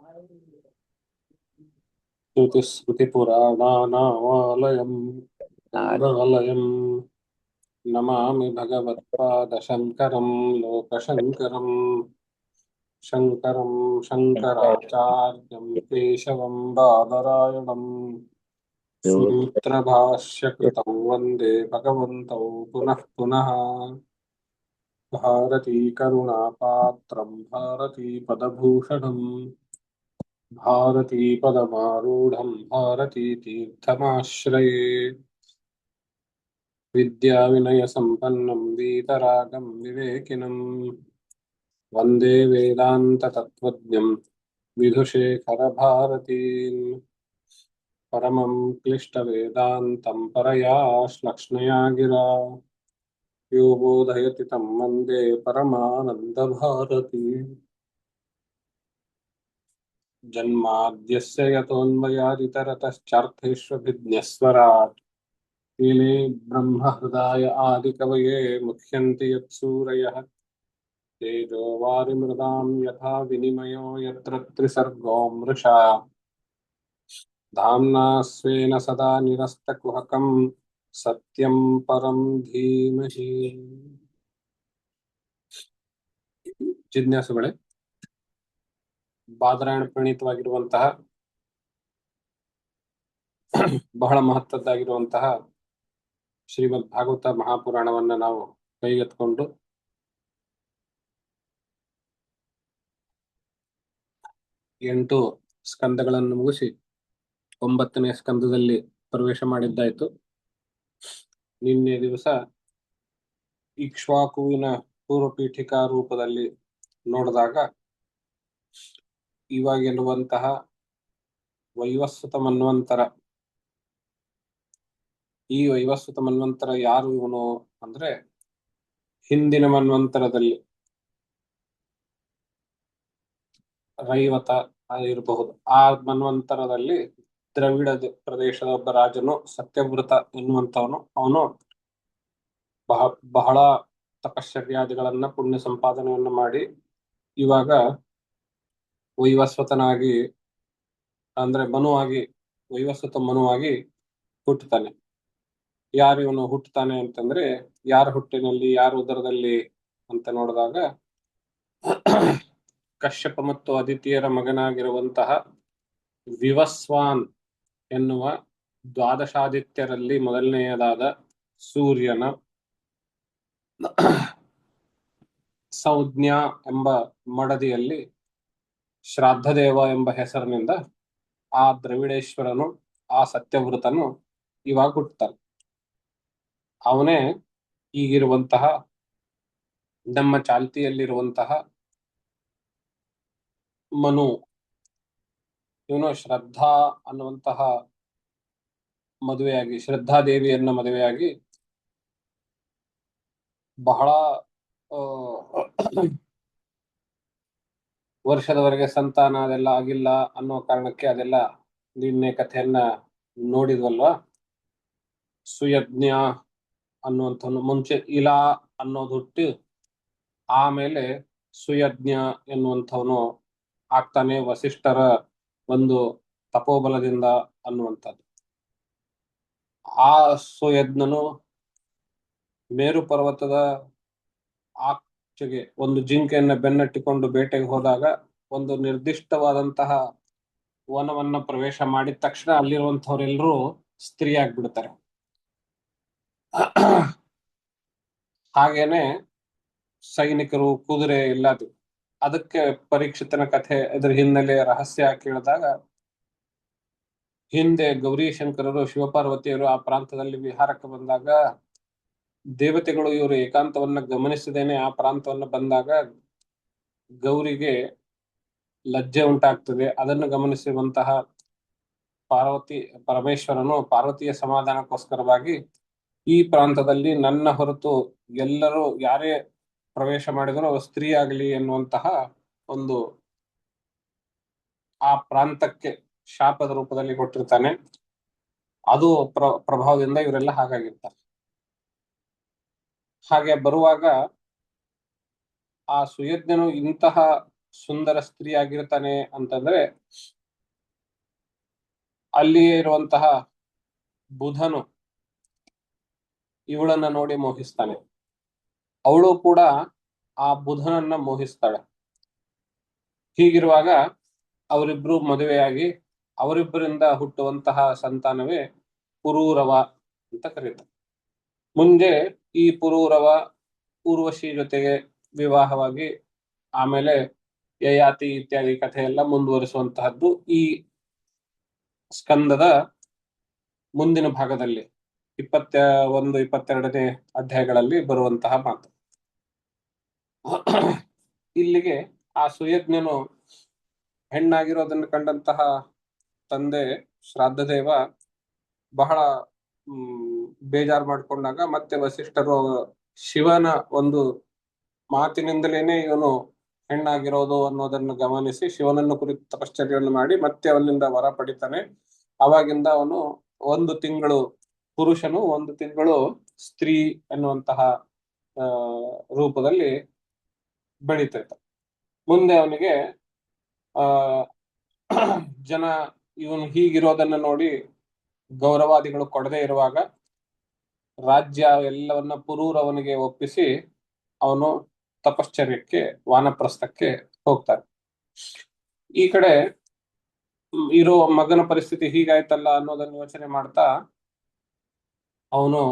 श्रुतिस्मृतिपुराणानामालयम् अमृतालयम् नमामि भगवत्पादशङ्करम् लोकशङ्करम् शङ्करम् शङ्कराचार्यम् केशवम् बादरायणम् सूत्रभाष्यकृतौ वन्दे भगवन्तौ पुनः पुनः भारतीकरुणापात्रम् भारतीपदभूषणम् भारतीपदमारूढम् भारतीतीर्थमाश्रये विद्याविनयसम्पन्नं वीतरागं विवेकिनं वन्दे वेदान्ततत्त्वज्ञं विधुशेखरभारतीम् परमं क्लिष्टवेदान्तं परया श्लक्ष्णया गिरा यो बोधयति तं वन्दे परमानन्दभारती जन्माद्यस्य यतोऽन्वयादितरतश्चार्थेष्वभिज्ञस्वराट् ीले ब्रह्महृदाय आदिकवये मुह्यन्ति यत्सूरयः तेजो वारिमृदां यथा विनिमयो यत्र त्रिसर्गो मृषा धाम्ना स्वेन सदा निरस्तकुहकं सत्यं परं धीमहि ಜಿಜ್ಞಾಸುಗಳೇ, ಬಾದರಾಯಣ ಪ್ರಣೀತವಾಗಿರುವಂತಹ ಬಹಳ ಮಹತ್ವದ್ದಾಗಿರುವಂತಹ ಶ್ರೀಮದ್ ಭಾಗವತ ಮಹಾಪುರಾಣವನ್ನ ನಾವು ಕೈಗೆತ್ಕೊಂಡು 8 ಸ್ಕಂದಗಳನ್ನು ಮುಗಿಸಿ 9ನೇ ಸ್ಕಂದದಲ್ಲಿ ಪ್ರವೇಶ ಮಾಡಿದ್ದಾಯ್ತು. ನಿನ್ನೆ ದಿವಸ ಇಕ್ಷ್ವಾಕುವಿನ ಪೂರ್ವಪೀಠಿಕಾ ರೂಪದಲ್ಲಿ ನೋಡಿದಾಗ ಇವಾಗಿರುವಂತಹ ವೈವಸ್ವತ ಮನ್ವಂತರ, ಈ ವೈವಸ್ವತ ಮನ್ವಂತರ ಯಾರು ಇವನು ಅಂದ್ರೆ, ಹಿಂದಿನ ಮನ್ವಂತರದಲ್ಲಿ ರೈವತ ಇರಬಹುದು. ಆ ಮನ್ವಂತರದಲ್ಲಿ ದ್ರವಿಡ ಪ್ರದೇಶದ ಒಬ್ಬ ರಾಜನು ಸತ್ಯವ್ರತ ಎನ್ನುವಂತವನು. ಅವನು ಬಹಳ ತಪಶ್ಚರ್ಯಾದಿಗಳನ್ನ ಪುಣ್ಯ ಸಂಪಾದನೆಯನ್ನು ಮಾಡಿ ಇವಾಗ ವೈವಸ್ವತನಾಗಿ ಅಂದ್ರೆ ಮನುವಾಗಿ, ವೈವಸ್ವತ ಮನುವಾಗಿ ಹುಟ್ಟುತ್ತಾನೆ. ಯಾರು ಇವನು ಹುಟ್ಟುತ್ತಾನೆ ಅಂತಂದ್ರೆ, ಯಾರ ಹುಟ್ಟಿನಲ್ಲಿ ಯಾರ ಉದರದಲ್ಲಿ ಅಂತ ನೋಡಿದಾಗ ಕಶ್ಯಪ ಮತ್ತು ಅದಿತಿಯರ ಮಗನಾಗಿರುವಂತಹ ವಿವಸ್ವಾನ್ ಎನ್ನುವ ದ್ವಾದಶಾದಿತ್ಯರಲ್ಲಿ ಮೊದಲನೆಯದಾದ ಸೂರ್ಯನ ಸಂಜ್ಞಾ ಎಂಬ ಮಡದಿಯಲ್ಲಿ ಶ್ರಾದ್ದದೇವ ಎಂಬ ಹೆಸರಿನಿಂದ ಆ ದ್ರವಿಡೇಶ್ವರನು, ಆ ಸತ್ಯವೃತನು ಇವಾಗ ಹುಟ್ಟುತ್ತಾನೆ. ಅವನೇ ಈಗಿರುವಂತಹ ನಮ್ಮ ಚಾಲ್ತಿಯಲ್ಲಿರುವಂತಹ ಮನು. ಇವನು ಶ್ರದ್ಧಾ ಅನ್ನುವಂತಹ ಮದುವೆಯಾಗಿ, ಶ್ರದ್ಧಾದೇವಿಯನ್ನ ಮದುವೆಯಾಗಿ ಬಹಳ ವರ್ಷದವರೆಗೆ ಸಂತಾನ ಅದೆಲ್ಲ ಆಗಿಲ್ಲ ಅನ್ನೋ ಕಾರಣಕ್ಕೆ ಅದೆಲ್ಲ ನಿನ್ನೆ ಕಥೆಯನ್ನ ನೋಡಿದ್ವಲ್ವಾ. ಸುಯಜ್ಞ ಅನ್ನುವಂಥವನು ಮುಂಚೆ ಇಲಾ ಅನ್ನೋದು ಹುಟ್ಟಿ ಆಮೇಲೆ ಸುಯಜ್ಞ ಎನ್ನುವಂಥವನು ಆಗ್ತಾನೆ ವಸಿಷ್ಠರ ಒಂದು ತಪೋಬಲದಿಂದ ಅನ್ನುವಂಥದ್ದು. ಆ ಸುಯಜ್ಞನು ಮೇರು ಪರ್ವತದ ಆಚೆಗೆ ಒಂದು ಜಿಂಕೆಯನ್ನ ಬೆನ್ನಟ್ಟಿಕೊಂಡು ಬೇಟೆಗೆ ಹೋದಾಗ ಒಂದು ನಿರ್ದಿಷ್ಟವಾದಂತಹ ವನವನ್ನ ಪ್ರವೇಶ ಮಾಡಿದ ತಕ್ಷಣ ಅಲ್ಲಿರುವಂತಹವರೆಲ್ಲರೂ ಸ್ತ್ರೀ ಆಗ್ಬಿಡ್ತಾರೆ. ಹಾಗೇನೆ ಸೈನಿಕರು, ಕುದುರೆ ಎಲ್ಲದು. ಅದಕ್ಕೆ ಪರೀಕ್ಷಿತನ ಕಥೆ, ಇದ್ರ ಹಿನ್ನೆಲೆ ರಹಸ್ಯ ಕೇಳಿದಾಗ, ಹಿಂದೆ ಗೌರೀಶಂಕರರು ಶಿವಪಾರ್ವತಿಯರು ಆ ಪ್ರಾಂತದಲ್ಲಿ ವಿಹಾರಕ್ಕೆ ಬಂದಾಗ ದೇವತೆಗಳು ಇವರು ಏಕಾಂತವನ್ನ ಗಮನಿಸದೇನೆ ಆ ಪ್ರಾಂತವನ್ನ ಬಂದಾಗ ಗೌರಿಗೆ ಲಜ್ಜೆ ಉಂಟಾಗ್ತದೆ. ಅದನ್ನು ಗಮನಿಸಿರುವಂತಹ ಪರಮೇಶ್ವರನು ಪಾರ್ವತಿಯ ಸಮಾಧಾನಕ್ಕೋಸ್ಕರವಾಗಿ ಈ ಪ್ರಾಂತದಲ್ಲಿ ನನ್ನ ಹೊರತು ಎಲ್ಲರೂ ಯಾರೇ ಪ್ರವೇಶ ಮಾಡಿದರೂ ಸ್ತ್ರೀ ಆಗಲಿ ಎನ್ನುವಂತಹ ಒಂದು ಆ ಪ್ರಾಂತಕ್ಕೆ ಶಾಪದ ರೂಪದಲ್ಲಿ ಕೊಟ್ಟಿರ್ತಾನೆ. ಅದು ಪ್ರಭಾವದಿಂದ ಇವರೆಲ್ಲ ಹಾಗಾಗಿರ್ತಾರೆ. ಹಾಗೆ ಬರುವಾಗ ಆ ಸುಯಜ್ಞನು ಇಂತಹ ಸುಂದರ ಸ್ತ್ರೀ ಆಗಿರ್ತಾನೆ ಅಂತಂದ್ರೆ ಅಲ್ಲಿಯೇ ಇರುವಂತಹ ಬುಧನು ಇವಳನ್ನ ನೋಡಿ ಮೋಹಿಸ್ತಾನೆ. ಅವಳು ಕೂಡ ಆ ಬುಧನನ್ನ ಮೋಹಿಸ್ತಾಳೆ. ಹೀಗಿರುವಾಗ ಅವರಿಬ್ರು ಮದುವೆಯಾಗಿ ಅವರಿಬ್ಬರಿಂದ ಹುಟ್ಟುವಂತಹ ಸಂತಾನವೇ ಪುರೂರವ ಅಂತ ಕರೀತಾರೆ. ಮುಂದೆ ಈ ಪುರೂರವ ಊರ್ವಶಿ ಜೊತೆಗೆ ವಿವಾಹವಾಗಿ ಆಮೇಲೆ ಯಯಾತಿ ಇತ್ಯಾದಿ ಕಥೆಯೆಲ್ಲ ಮುಂದುವರಿಸುವಂತಹದ್ದು ಈ ಸ್ಕಂದದ ಮುಂದಿನ ಭಾಗದಲ್ಲಿ 21-22ನೇ ಅಧ್ಯಾಯಗಳಲ್ಲಿ ಬರುವಂತಹ ಮಾತು. ಇಲ್ಲಿಗೆ ಆ ಸುಯಜ್ಞನು ಹೆಣ್ಣಾಗಿರೋದನ್ನು ಕಂಡಂತಹ ತಂದೆ ಶ್ರಾದ್ದದೇವ ಬಹಳ ಬೇಜಾರು ಮಾಡ್ಕೊಂಡಾಗ ಮತ್ತೆ ವಸಿಷ್ಠರು ಶಿವನ ಒಂದು ಮಾತಿನಿಂದಲೇನೆ ಇವನು ಹೆಣ್ಣಾಗಿರೋದು ಅನ್ನೋದನ್ನು ಗಮನಿಸಿ ಶಿವನನ್ನು ಕುರಿತು ತಪಶ್ಚರ್ಯವನ್ನು ಮಾಡಿ ಮತ್ತೆ ಅವನಿಂದ ವರ ಪಡಿತಾನೆ. ಅವಾಗಿಂದ ಅವನು 1 ತಿಂಗಳು ಪುರುಷನು 1 ತಿಂಗಳು ಸ್ತ್ರೀ ಅನ್ನುವಂತಹ ರೂಪದಲ್ಲಿ ಬೆಳೀತೈತ. ಮುಂದೆ ಅವನಿಗೆ ಜನ ಇವನು ಹೀಗಿರೋದನ್ನ ನೋಡಿ ಗೌರವಾದಿಗಳು ಕೊಡದೇ ಇರುವಾಗ ರಾಜ್ಯ ಎಲ್ಲವನ್ನ ಪುರೂರವನಿಗೆ ಒಪ್ಪಿಸಿ ಅವನು ತಪಶ್ಚರ್ಯಕ್ಕೆ ವಾನಪ್ರಸ್ಥಕ್ಕೆ ಹೋಗ್ತಾನೆ. ಈ ಕಡೆ ಇರೋ ಮಗನ ಪರಿಸ್ಥಿತಿ ಹೀಗಾಯ್ತಲ್ಲ ಅನ್ನೋದನ್ನು ಯೋಚನೆ ಮಾಡ್ತಾ ಅವನು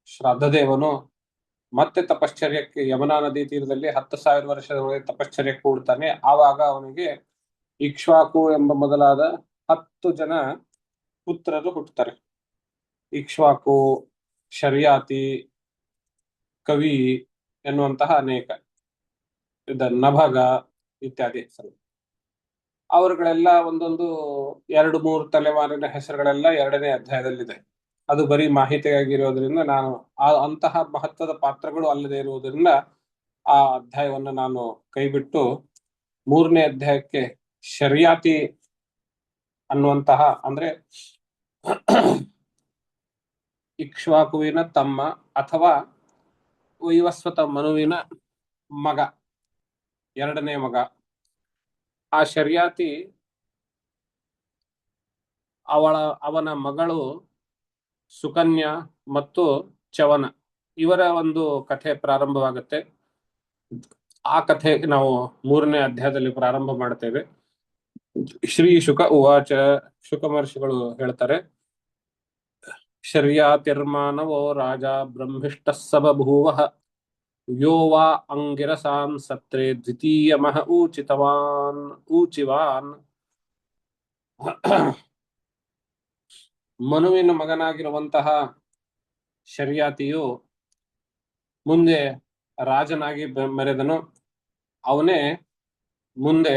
ಶ್ರಾದ್ದದೇವನು ಮತ್ತೆ ತಪಶ್ಚರ್ಯಕ್ಕೆ ಯಮುನಾ ನದಿ ತೀರದಲ್ಲಿ 10,000 ವರ್ಷದವರೆಗೆ ತಪಶ್ಚರ್ಯಕ್ಕೆ ಕೂಡ್ತಾನೆ. ಆವಾಗ ಅವನಿಗೆ ಇಕ್ಷ್ವಾಕು ಎಂಬ ಮೊದಲಾದ 10 ಜನ ಪುತ್ರರು ಹುಟ್ಟುತ್ತಾರೆ. ಇಕ್ಷ್ವಾಕು, ಶರ್ಯಾತಿ, ಕವಿ ಎನ್ನುವಂತಹ ಅನೇಕ ನಭಗ ಇತ್ಯಾದಿ ಹೆಸರು. ಅವರುಗಳೆಲ್ಲ ಒಂದೊಂದು 2-3 ತಲೆಮಾರಿನ ಹೆಸರುಗಳೆಲ್ಲ 2ನೇ ಅಧ್ಯಾಯದಲ್ಲಿದೆ. ಅದು ಬರೀ ಮಾಹಿತಿಯಾಗಿರೋದ್ರಿಂದ ನಾನು ಅಂತಹ ಮಹತ್ವದ ಪಾತ್ರಗಳು ಅಲ್ಲದೆ ಇರುವುದರಿಂದ ಆ ಅಧ್ಯಾಯವನ್ನು ನಾನು ಕೈಬಿಟ್ಟು 3ನೇ ಅಧ್ಯಾಯಕ್ಕೆ ಶರ್ಯಾತಿ ಅನ್ನುವಂತಹ ಅಂದ್ರೆ ಇಕ್ಷ್ವಾಕುವಿನ ತಮ್ಮ ಅಥವಾ ವೈವಸ್ವತ ಮನುವಿನ ಮಗ, 2ನೇ ಮಗ. ಆ ಶರ್ಯಾತಿ ಅವನ ಮಗಳು ಸುಕನ್ಯಾ ಮತ್ತು ಚವನ ಇವರ ಒಂದು ಕಥೆ ಪ್ರಾರಂಭವಾಗುತ್ತೆ. ಆ ಕಥೆ ನಾವು 3ನೇ ಅಧ್ಯಾಯದಲ್ಲಿ ಪ್ರಾರಂಭ ಮಾಡ್ತೇವೆ. ಶ್ರೀ ಶುಕ ಉವಾಚ, ಶುಕ ಮಹರ್ಷಿಗಳು ಹೇಳ್ತಾರೆ, ಶರ್ಯಾತಿರ್ಮಾನವೋ ರಾಜ ಬ್ರಹ್ಮಿಷ್ಟ ಸಬಭೂವಃ ಯೋ ವಾ ಅಂಗಿರಸಾನ್ ಸತ್ರೆ ದ್ವಿತೀಯಮಃ ಊಚಿವಾನ್. ಮನುವಿನ ಮಗನಾಗಿರುವಂತಹ ಶರ್ಯಾತಿಯು ಮುಂದೆ ರಾಜನಾಗಿ ಮೆರೆದನು. ಅವನೇ ಮುಂದೆ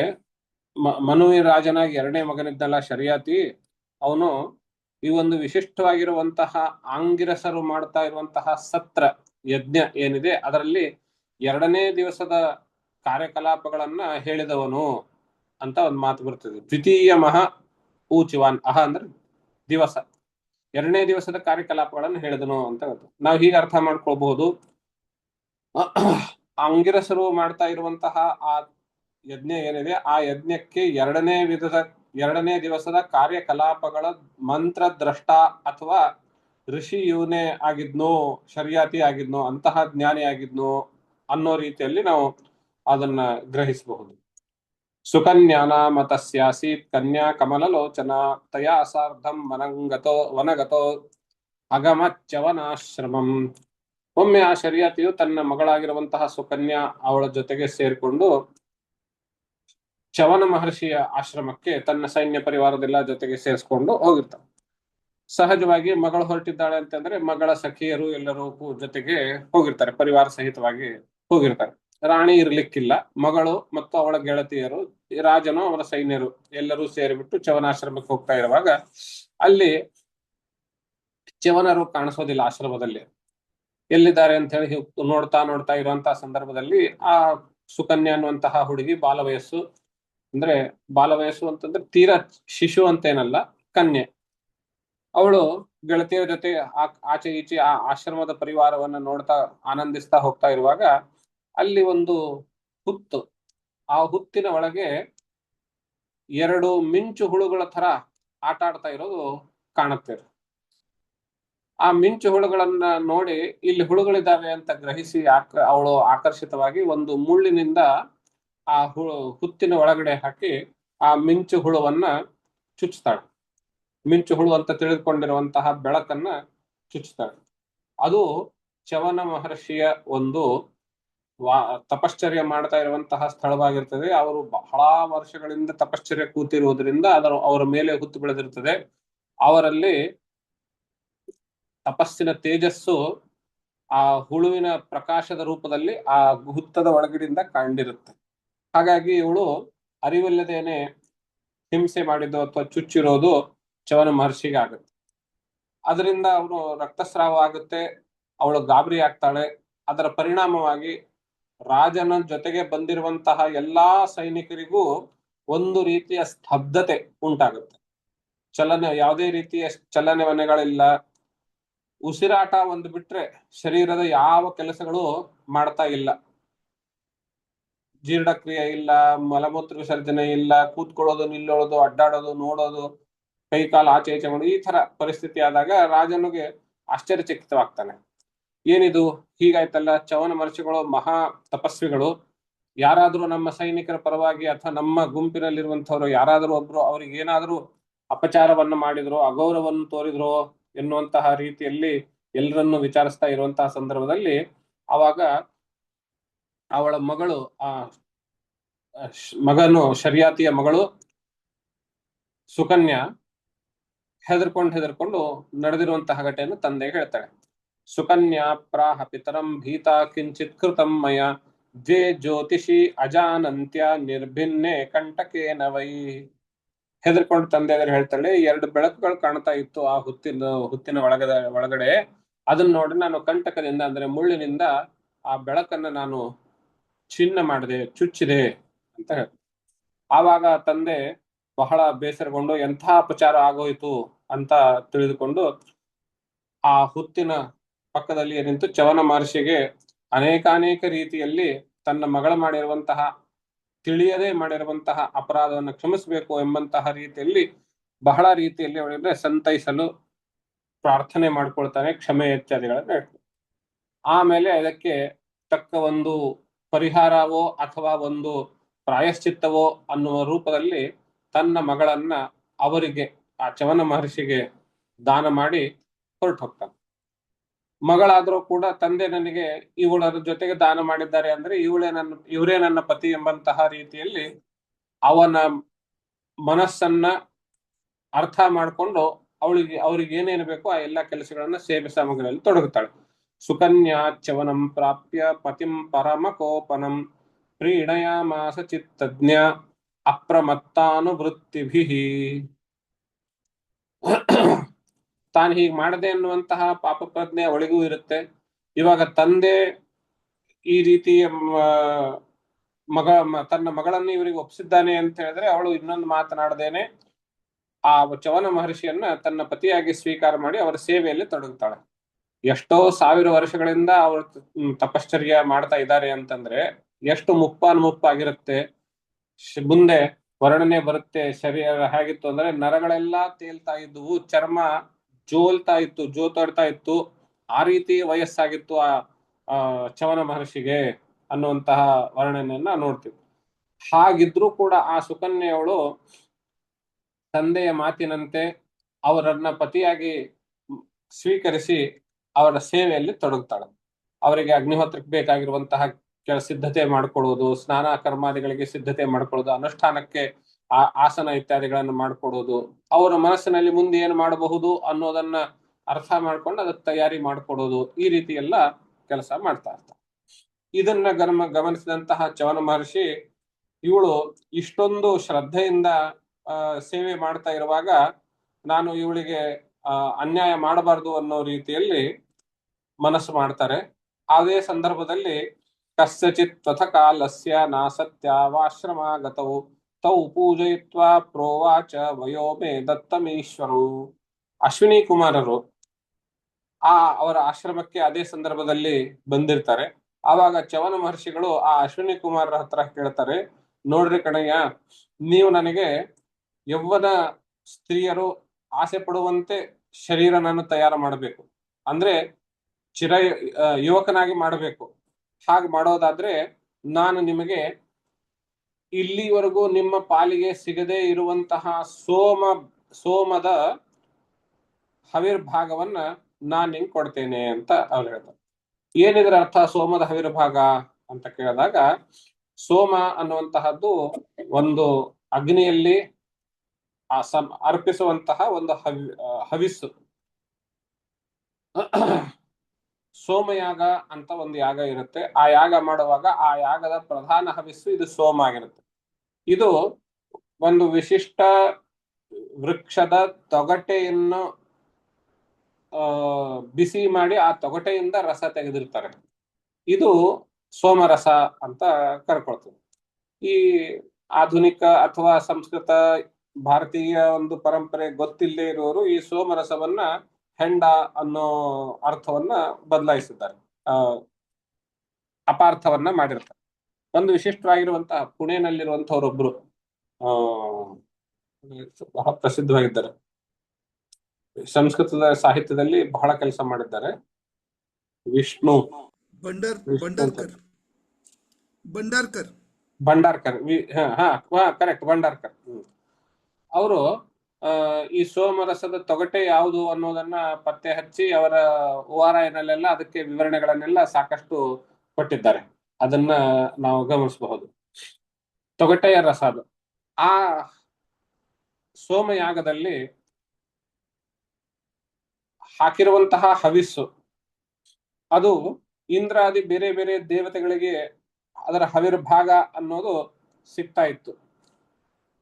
ಮನುವಿನ ರಾಜನಾಗಿ 2ನೇ ಮಗನಿದ್ದಲ್ಲ ಶರ್ಯಾತಿ, ಅವನು ಈ ಒಂದು ವಿಶಿಷ್ಟವಾಗಿರುವಂತಹ ಆಂಗಿರಸರು ಮಾಡ್ತಾ ಇರುವಂತಹ ಸತ್ರ ಯಜ್ಞ ಏನಿದೆ ಅದರಲ್ಲಿ 2ನೇ ದಿವಸದ ಕಾರ್ಯಕಲಾಪಗಳನ್ನ ಹೇಳಿದವನು ಅಂತ ಒಂದು ಮಾತು ಬರ್ತದೆ. ದ್ವಿತೀಯ ಮಹಾ ಊಚಿವಾನ್, ಅಹ ಅಂದ್ರೆ ದಿವಸ, 2ನೇ ದಿವಸದ ಕಾರ್ಯಕಲಾಪಗಳನ್ನು ಹೇಳಿದನು ಅಂತ ನಾವು ಹೀಗೆ ಅರ್ಥ ಮಾಡ್ಕೊಳ್ಬಹುದು. ಅಂಗಿರಸರು ಮಾಡ್ತಾ ಇರುವಂತಹ ಆ ಯಜ್ಞ ಏನಿದೆ ಆ ಯಜ್ಞಕ್ಕೆ 2ನೇ ದಿವಸದ ಕಾರ್ಯಕಲಾಪಗಳ ಮಂತ್ರ ದ್ರಷ್ಟ ಅಥವಾ ಋಷಿ ಇವನೇ ಆಗಿದ್ನೋ, ಶರ್ಯಾತಿ ಆಗಿದ್ನೋ, ಅಂತಹ ಜ್ಞಾನಿ ಆಗಿದ್ನೋ ಅನ್ನೋ ರೀತಿಯಲ್ಲಿ ನಾವು ಅದನ್ನ ಗ್ರಹಿಸಬಹುದು. ಸುಕನ್ಯಾನ ಮತಸ್ಯಾಸೀತ್ ಕನ್ಯಾ ಕಮಲಲೋಚನ ತಯಾ ಸಾರ್ಧಂ ವನಗತೋ ಅಗಮಚ್ಚವನಾಶ್ರಮಂ. ಒಮ್ಮೆ ಆ ಶರ್ಯಾತಿಯು ತನ್ನ ಮಗಳಾಗಿರುವಂತಹ ಸುಕನ್ಯಾ ಅವಳ ಜೊತೆಗೆ ಸೇರಿಕೊಂಡು ಚವನ ಮಹರ್ಷಿಯ ಆಶ್ರಮಕ್ಕೆ ತನ್ನ ಸೈನ್ಯ ಪರಿವಾರದೆಲ್ಲ ಜೊತೆಗೆ ಸೇರಿಸ್ಕೊಂಡು ಹೋಗಿರ್ತಾನೆ. ಸಹಜವಾಗಿ ಮಗಳು ಹೊರಟಿದ್ದಾಳೆ ಅಂತಂದ್ರೆ ಮಗಳ ಸಖಿಯರು ಎಲ್ಲರೂ ಜೊತೆಗೆ ಹೋಗಿರ್ತಾರೆ, ಪರಿವಾರ ಸಹಿತವಾಗಿ ಹೋಗಿರ್ತಾರೆ. ರಾಣಿ ಇರ್ಲಿಕ್ಕಿಲ್ಲ, ಮಗಳು ಮತ್ತು ಅವಳ ಗೆಳತಿಯರು, ರಾಜನು ಅವರ ಸೈನ್ಯರು ಎಲ್ಲರೂ ಸೇರಿಬಿಟ್ಟು ಚವನಾಶ್ರಮಕ್ಕೆ ಹೋಗ್ತಾ ಇರುವಾಗ ಅಲ್ಲಿ ಚವನರು ಕಾಣಿಸೋದಿಲ್ಲ. ಆಶ್ರಮದಲ್ಲಿ ಎಲ್ಲಿದ್ದಾರೆ ಅಂತ ಹೇಳಿ ನೋಡ್ತಾ ಇರುವಂತಹ ಸಂದರ್ಭದಲ್ಲಿ ಆ ಸುಕನ್ಯಾ ಅನ್ನುವಂತಹ ಹುಡುಗಿ ಬಾಲವಯಸ್ಸು, ಅಂದ್ರೆ ಬಾಲವಯಸ್ಸು ಅಂತಂದ್ರೆ ತೀರಾ ಶಿಶು ಅಂತೇನಲ್ಲ, ಕನ್ಯೆ. ಅವಳು ಗೆಳತಿಯ ಜೊತೆ ಆಚೆ ಈಚೆ ಆ ಆಶ್ರಮದ ಪರಿವಾರವನ್ನ ನೋಡ್ತಾ ಆನಂದಿಸ್ತಾ ಹೋಗ್ತಾ ಇರುವಾಗ ಅಲ್ಲಿ ಒಂದು ಹುತ್ತು ಆ ಹುತ್ತಿನ ಒಳಗೆ ಎರಡು ಮಿಂಚು ಹುಳುಗಳ ತರ ಆಟ ಆಡ್ತಾ ಇರೋದು ಕಾಣುತ್ತೆ. ಆ ಮಿಂಚು ಹುಳುಗಳನ್ನ ನೋಡಿ ಇಲ್ಲಿ ಹುಳುಗಳಿದ್ದಾವೆ ಅಂತ ಗ್ರಹಿಸಿ ಅವಳು ಆಕರ್ಷಿತವಾಗಿ ಒಂದು ಮುಳ್ಳಿನಿಂದ ಆ ಹುತ್ತಿನ ಒಳಗಡೆ ಹಾಕಿ ಆ ಮಿಂಚು ಹುಳುವನ್ನ ಚುಚ್ಚುತ್ತಾಳೆ. ಮಿಂಚು ಹುಳು ಅಂತ ತಿಳಿದುಕೊಂಡಿರುವಂತಹ ಬೆಳಕನ್ನ ಚುಚ್ಚುತ್ತಾಳೆ. ಅದು ಚವನ ಮಹರ್ಷಿಯ ಒಂದು ತಪಶ್ಚರ್ಯ ಮಾಡ್ತಾ ಇರುವಂತಹ ಸ್ಥಳವಾಗಿರ್ತದೆ. ಅವರು ಬಹಳ ವರ್ಷಗಳಿಂದ ತಪಶ್ಚರ್ಯ ಕೂತಿರುವುದರಿಂದ ಅವರ ಮೇಲೆ ಹುತ್ತು ಬೆಳೆದಿರ್ತದೆ. ಅವರಲ್ಲಿ ತಪಸ್ಸಿನ ತೇಜಸ್ಸು ಆ ಹುಳುವಿನ ಪ್ರಕಾಶದ ರೂಪದಲ್ಲಿ ಆ ಹುತ್ತದ ಒಳಗಡೆಯಿಂದ ಕಂಡಿರುತ್ತೆ. ಹಾಗಾಗಿ ಇವಳು ಅರಿವಿಲ್ಲದೇನೆ ಹಿಂಸೆ ಮಾಡಿದ್ದು ಅಥವಾ ಚುಚ್ಚಿರೋದು ಚವನ ಮಹರ್ಷಿಗೆ ಆಗುತ್ತೆ. ಅದರಿಂದ ಅವನು ರಕ್ತಸ್ರಾವ ಆಗುತ್ತೆ, ಅವಳು ಗಾಬರಿ ಆಗ್ತಾಳೆ. ಅದರ ಪರಿಣಾಮವಾಗಿ ರಾಜನ ಜೊತೆಗೆ ಬಂದಿರುವಂತಹ ಎಲ್ಲಾ ಸೈನಿಕರಿಗೂ ಒಂದು ರೀತಿಯ ಸ್ತಬ್ಧತೆ ಉಂಟಾಗುತ್ತೆ. ಯಾವುದೇ ರೀತಿಯ ಚಲನೆವನೆಗಳಿಲ್ಲ. ಉಸಿರಾಟ ಒಂದು ಬಿಟ್ರೆ ಶರೀರದ ಯಾವ ಕೆಲಸಗಳು ಮಾಡ್ತಾ ಇಲ್ಲ. ಜೀರ್ಣಕ್ರಿಯೆ ಇಲ್ಲ, ಮಲಮೂತ್ರ ವಿಸರ್ಜನೆ ಇಲ್ಲ, ಕೂತ್ಕೊಳ್ಳೋದು, ನಿಲ್ಲೋದು, ಅಡ್ಡಾಡೋದು, ನೋಡೋದು, ಕೈ ಕಾಲು ಆಚೆ ಈಚೆ ಮಾಡೋದು, ಈ ತರ ಪರಿಸ್ಥಿತಿ ಆದಾಗ ರಾಜನಿಗೆ ಆಶ್ಚರ್ಯಚಕಿತವಾಗ್ತಾನೆ. ಏನಿದು ಹೀಗಾಯ್ತಲ್ಲ, ಚವನ ಮಹರ್ಷಿಗಳು ಮಹಾ ತಪಸ್ವಿಗಳು, ಯಾರಾದ್ರೂ ನಮ್ಮ ಸೈನಿಕರ ಪರವಾಗಿ ಅಥವಾ ನಮ್ಮ ಗುಂಪಿನಲ್ಲಿರುವಂತವ್ರು ಯಾರಾದ್ರೂ ಒಬ್ರು ಅವ್ರಿಗೆ ಏನಾದ್ರೂ ಅಪಚಾರವನ್ನ ಮಾಡಿದ್ರು, ಅಗೌರವವನ್ನು ತೋರಿದ್ರು ಎನ್ನುವಂತಹ ರೀತಿಯಲ್ಲಿ ಎಲ್ಲರನ್ನು ವಿಚಾರಿಸ್ತಾ ಇರುವಂತಹ ಸಂದರ್ಭದಲ್ಲಿ ಅವಾಗ ಅವಳ ಮಗಳು ಶರ್ಯಾತಿಯ ಮಗಳು ಸುಕನ್ಯಾ ಹೆದರ್ಕೊಂಡು ನಡೆದಿರುವಂತಹ ಘಟನೆಯನ್ನು ತಂದೆಗೆ ಹೇಳ್ತಾಳೆ. ಸುಕನ್ಯಾ ಪ್ರಾಹ ಪಿತರಂ ಭೀತಾ ಕಿಂಚಿತ್ ಕೃತಂ ಮಯ ದ್ವೇ ಜ್ಯೋತಿಷಿ ಅಜಾನಂತ್ಯ ನಿರ್ಭಿನ್ನೆ ಕಂಟಕೇನ ವೈ. ಹೆದರ್ಕೊಂಡು ತಂದೆ ಹೇಳ್ತಾಳೆ, ಎರಡು ಬೆಳಕುಗಳು ಕಾಣ್ತಾ ಇತ್ತು ಆ ಹುತ್ತಿನ ಒಳಗಡೆ. ಅದನ್ನ ನೋಡಿ ನಾನು ಕಂಟಕದಿಂದ ಅಂದ್ರೆ ಮುಳ್ಳಿನಿಂದ ಆ ಬೆಳಕನ್ನ ನಾನು ಚಿನ್ನ ಮಾಡಿದೆ, ಚುಚ್ಚಿದೆ ಅಂತ ಹೇಳ್ತಾರೆ. ಆವಾಗ ತಂದೆ ಬಹಳ ಬೇಸರಗೊಂಡು ಎಂಥ ಅಪಚಾರ ಆಗೋಯ್ತು ಅಂತ ತಿಳಿದುಕೊಂಡು ಆ ಹುತ್ತಿನ ಪಕ್ಕದಲ್ಲಿ ನಿಂತು ಚವನ ಮಹರ್ಷಿಗೆ ಅನೇಕಾನೇಕ ರೀತಿಯಲ್ಲಿ ತನ್ನ ಮಗಳ ಮಾಡಿರುವಂತಹ ತಿಳಿಯದೆ ಮಾಡಿರುವಂತಹ ಅಪರಾಧವನ್ನು ಕ್ಷಮಿಸಬೇಕು ಎಂಬಂತಹ ರೀತಿಯಲ್ಲಿ ಬಹಳ ರೀತಿಯಲ್ಲಿ ಅವಳಿಗೆ ಸಂತೈಸಲು ಪ್ರಾರ್ಥನೆ ಮಾಡ್ಕೊಳ್ತಾನೆ, ಕ್ಷಮೆ ಇತ್ಯಾದಿಗಳನ್ನ ಹೇಳ್ತಾನೆ. ಆಮೇಲೆ ಅದಕ್ಕೆ ತಕ್ಕ ಒಂದು ಪರಿಹಾರವೋ ಅಥವಾ ಒಂದು ಪ್ರಾಯಶ್ಚಿತ್ತವೋ ಅನ್ನುವ ರೂಪದಲ್ಲಿ ತನ್ನ ಮಗಳನ್ನ ಅವರಿಗೆ ಆ ಚವನ ಮಹರ್ಷಿಗೆ ದಾನ ಮಾಡಿ ಹೊರಟು ಹೋಗ್ತಾನೆ. ಮಗಳಾದ್ರೂ ಕೂಡ ತಂದೆ ನನಗೆ ಇವಳರ ಜೊತೆಗೆ ದಾನ ಮಾಡಿದ್ದಾರೆ ಅಂದ್ರೆ ಇವರೇ ನನ್ನ ಪತಿ ಎಂಬಂತಹ ರೀತಿಯಲ್ಲಿ ಅವನ ಮನಸ್ಸನ್ನ ಅರ್ಥ ಮಾಡಿಕೊಂಡು ಅವ್ರಿಗೆ ಏನೇನು ಬೇಕೋ ಆ ಎಲ್ಲಾ ಕೆಲಸಗಳನ್ನ ಸೇವೆ ಸಾಮಗ್ರಿಯಲ್ಲಿ ತೊಡಗುತ್ತಾಳೆ. ಸುಕನ್ಯಾ ಚವನಂ ಪ್ರಾಪ್ಯ ಪತಿಂ ಪರಮಕೋಪನಂ ಪ್ರೀಣಯಾಮಾಸ ಚಿತ್ತಜ್ಞ ಅಪ್ರಮತ್ತಾನುವೃತ್ತಿಭಿ. ತಾನು ಹೀಗೆ ಮಾಡದೆ ಅನ್ನುವಂತಹ ಪಾಪ ಪ್ರಜ್ಞೆ ಅವಳಿಗೂ ಇರುತ್ತೆ. ಇವಾಗ ತಂದೆ ಈ ರೀತಿಯ ತನ್ನ ಮಗಳನ್ನು ಇವರಿಗೆ ಒಪ್ಪಿಸಿದ್ದಾನೆ ಅಂತ ಹೇಳಿದ್ರೆ ಅವಳು ಇನ್ನೊಂದು ಮಾತನಾಡದೇನೆ ಆ ಚವನ ಮಹರ್ಷಿಯನ್ನ ತನ್ನ ಪತಿಯಾಗಿ ಸ್ವೀಕಾರ ಮಾಡಿ ಅವರ ಸೇವೆಯಲ್ಲಿ ತೊಡಗುತ್ತಾಳೆ. ಎಷ್ಟೋ ಸಾವಿರ ವರ್ಷಗಳಿಂದ ಅವರು ತಪಶ್ಚರ್ಯ ಮಾಡ್ತಾ ಇದ್ದಾರೆ ಅಂತಂದ್ರೆ ಎಷ್ಟು ಮುಪ್ಪಾಗಿರುತ್ತೆ. ಮುಂದೆ ವರ್ಣನೆ ಬರುತ್ತೆ. ಶರೀರ ಹೇಗಿತ್ತು ಅಂದ್ರೆ ನರಗಳೆಲ್ಲಾ ತೇಲ್ತಾ ಇದ್ವು, ಚರ್ಮ ಜೋತಾಡ್ತಾ ಇತ್ತು. ಆ ರೀತಿ ವಯಸ್ಸಾಗಿತ್ತು ಆ ಚವನ ಮಹರ್ಷಿಗೆ ಅನ್ನುವಂತಹ ವರ್ಣನೆಯನ್ನ ನೋಡ್ತೀವಿ. ಹಾಗಿದ್ರೂ ಕೂಡ ಆ ಸುಕನ್ಯೆಯವಳು ತಂದೆಯ ಮಾತಿನಂತೆ ಅವರನ್ನ ಪತಿಯಾಗಿ ಸ್ವೀಕರಿಸಿ ಅವರ ಸೇವೆಯಲ್ಲಿ ತೊಡಗುತ್ತಾಳೆ. ಅವರಿಗೆ ಅಗ್ನಿಹೋತ್ರಕ್ಕೆ ಬೇಕಾಗಿರುವಂತಹ ಸಿದ್ಧತೆ ಮಾಡಿಕೊಡೋದು, ಸ್ನಾನ ಕರ್ಮಾದಿಗಳಿಗೆ ಸಿದ್ಧತೆ ಮಾಡಿಕೊಳ್ಳೋದು, ಅನುಷ್ಠಾನಕ್ಕೆ ಆಸನ ಇತ್ಯಾದಿಗಳನ್ನು ಮಾಡಿಕೊಡೋದು, ಅವರ ಮನಸ್ಸಿನಲ್ಲಿ ಮುಂದೆ ಏನು ಮಾಡಬಹುದು ಅನ್ನೋದನ್ನ ಅರ್ಥ ಮಾಡ್ಕೊಂಡು ಅದಕ್ಕೆ ತಯಾರಿ ಮಾಡಿಕೊಡೋದು, ಈ ರೀತಿ ಎಲ್ಲ ಕೆಲಸ ಮಾಡ್ತಾ ಇರ್ತಾರೆ. ಇದನ್ನ ಗಮನಿಸಿದಂತಹ ಚವನ ಮಹರ್ಷಿ ಇವಳು ಇಷ್ಟೊಂದು ಶ್ರದ್ಧೆಯಿಂದ ಸೇವೆ ಮಾಡ್ತಾ ಇರುವಾಗ ನಾನು ಇವಳಿಗೆ ಅನ್ಯಾಯ ಮಾಡಬಾರ್ದು ಅನ್ನೋ ರೀತಿಯಲ್ಲಿ ಮನಸ್ಸು ಮಾಡ್ತಾರೆ. ಅದೇ ಸಂದರ್ಭದಲ್ಲಿ ಕಸ್ಯಚಿತ್ ತ್ವಥ ಕಾಲಸ್ಯ ನಾಸತ್ಯಾವಾಶ್ರಮಾಗತೌ ತೌ ಪೂಜಯಿತ್ವಾ ಪ್ರೋವಾಚ ವಯೋಮೇ ದತ್ತಮೀಶ್ವರು. ಅಶ್ವಿನಿ ಕುಮಾರರು ಅವರ ಆಶ್ರಮಕ್ಕೆ ಅದೇ ಸಂದರ್ಭದಲ್ಲಿ ಬಂದಿರ್ತಾರೆ. ಆವಾಗ ಚವನ ಮಹರ್ಷಿಗಳು ಆ ಅಶ್ವಿನಿ ಕುಮಾರರ ಹತ್ರ ಕೇಳ್ತಾರೆ, ನೋಡ್ರಿ ಕಣಯ್ಯ, ನೀವು ನನಗೆ ಯೌವನ ಸ್ತ್ರೀಯರು ಆಸೆ ಪಡುವಂತೆ ಶರೀರ ನಾನು ತಯಾರು ಮಾಡಬೇಕು, ಅಂದ್ರೆ ಚಿರ ಯುವಕನಾಗಿ ಮಾಡಬೇಕು. ಹಾಗೆ ಮಾಡೋದಾದ್ರೆ ನಾನು ನಿಮಗೆ ಇಲ್ಲಿವರೆಗೂ ನಿಮ್ಮ ಪಾಲಿಗೆ ಸಿಗದೇ ಇರುವಂತಹ ಸೋಮದ ಹವಿರ್ಭಾಗವನ್ನ ನಾನ್ ನಿಂಗೆ ಕೊಡ್ತೇನೆ ಅಂತ ಅವ್ರು ಹೇಳ್ತಾರೆ. ಏನಿದ್ರ ಅರ್ಥ ಸೋಮದ ಹವಿರ್ಭಾಗ ಅಂತ ಕೇಳಿದಾಗ, ಸೋಮ ಅನ್ನುವಂತಹದ್ದು ಒಂದು ಅಗ್ನಿಯಲ್ಲಿ ಅರ್ಪಿಸುವಂತಹ ಒಂದು ಹವಿಸ್ಸು. ಸೋಮಯಾಗ ಅಂತ ಒಂದು ಯಾಗ ಇರುತ್ತೆ. ಆ ಯಾಗ ಮಾಡುವಾಗ ಆ ಯಾಗದ ಪ್ರಧಾನ ಹವಿಸ್ಸು ಇದು ಸೋಮ ಆಗಿರುತ್ತೆ. ಇದು ಒಂದು ವಿಶಿಷ್ಟ ವೃಕ್ಷದ ತೊಗಟೆಯನ್ನು ಬಿಸಿ ಮಾಡಿ ಆ ತೊಗಟೆಯಿಂದ ರಸ ತೆಗೆದಿರ್ತಾರೆ. ಇದು ಸೋಮರಸ ಅಂತ ಕರ್ಕೊಳ್ತದೆ. ಈ ಆಧುನಿಕ ಅಥವಾ ಸಂಸ್ಕೃತ ಭಾರತೀಯ ಒಂದು ಪರಂಪರೆ ಗೊತ್ತಿಲ್ಲದೆ ಇರುವವರು ಈ ಸೋಮರಸವನ್ನ ಹೆಂಡ ಅನ್ನೋ ಅರ್ಥವನ್ನ ಬದಲಾಯಿಸಿದ್ದಾರೆ, ಅಪಾರ್ಥವನ್ನ ಮಾಡಿರ್ತಾರೆ. ಒಂದು ವಿಶಿಷ್ಟವಾಗಿರುವಂತಹ ಪುಣೆನಲ್ಲಿರುವಂತಹವರೊಬ್ರು ಬಹಳ ಪ್ರಸಿದ್ಧವಾಗಿದ್ದಾರೆ, ಸಂಸ್ಕೃತದ ಸಾಹಿತ್ಯದಲ್ಲಿ ಬಹಳ ಕೆಲಸ ಮಾಡಿದ್ದಾರೆ. ವಿಷ್ಣು ಭಂಡಾರ್ಕರ್ ಕರೆಕ್ಟ್, ಭಂಡಾರ್ಕರ್. ಅವರು ಈ ಸೋಮರಸದ ತೊಗಟೆ ಯಾವುದು ಅನ್ನೋದನ್ನ ಪತ್ತೆ ಹಚ್ಚಿ ಅವರ ಓಆರ್ಐನಲ್ಲೆಲ್ಲ ಅದಕ್ಕೆ ವಿವರಣೆಗಳನ್ನೆಲ್ಲ ಸಾಕಷ್ಟು ಕೊಟ್ಟಿದ್ದಾರೆ. ಅದನ್ನ ನಾವು ಗಮನಿಸಬಹುದು. ತೊಗಟೆಯ ರಸ ಅದು. ಆ ಸೋಮಯಾಗದಲ್ಲಿ ಹಾಕಿರುವಂತಹ ಹವಿಸ್ಸು ಅದು ಇಂದ್ರಾದಿ ಬೇರೆ ಬೇರೆ ದೇವತೆಗಳಿಗೆ ಅದರ ಹವಿರ್ಭಾಗ ಅನ್ನೋದು ಸಿಗ್ತಾ ಇತ್ತು.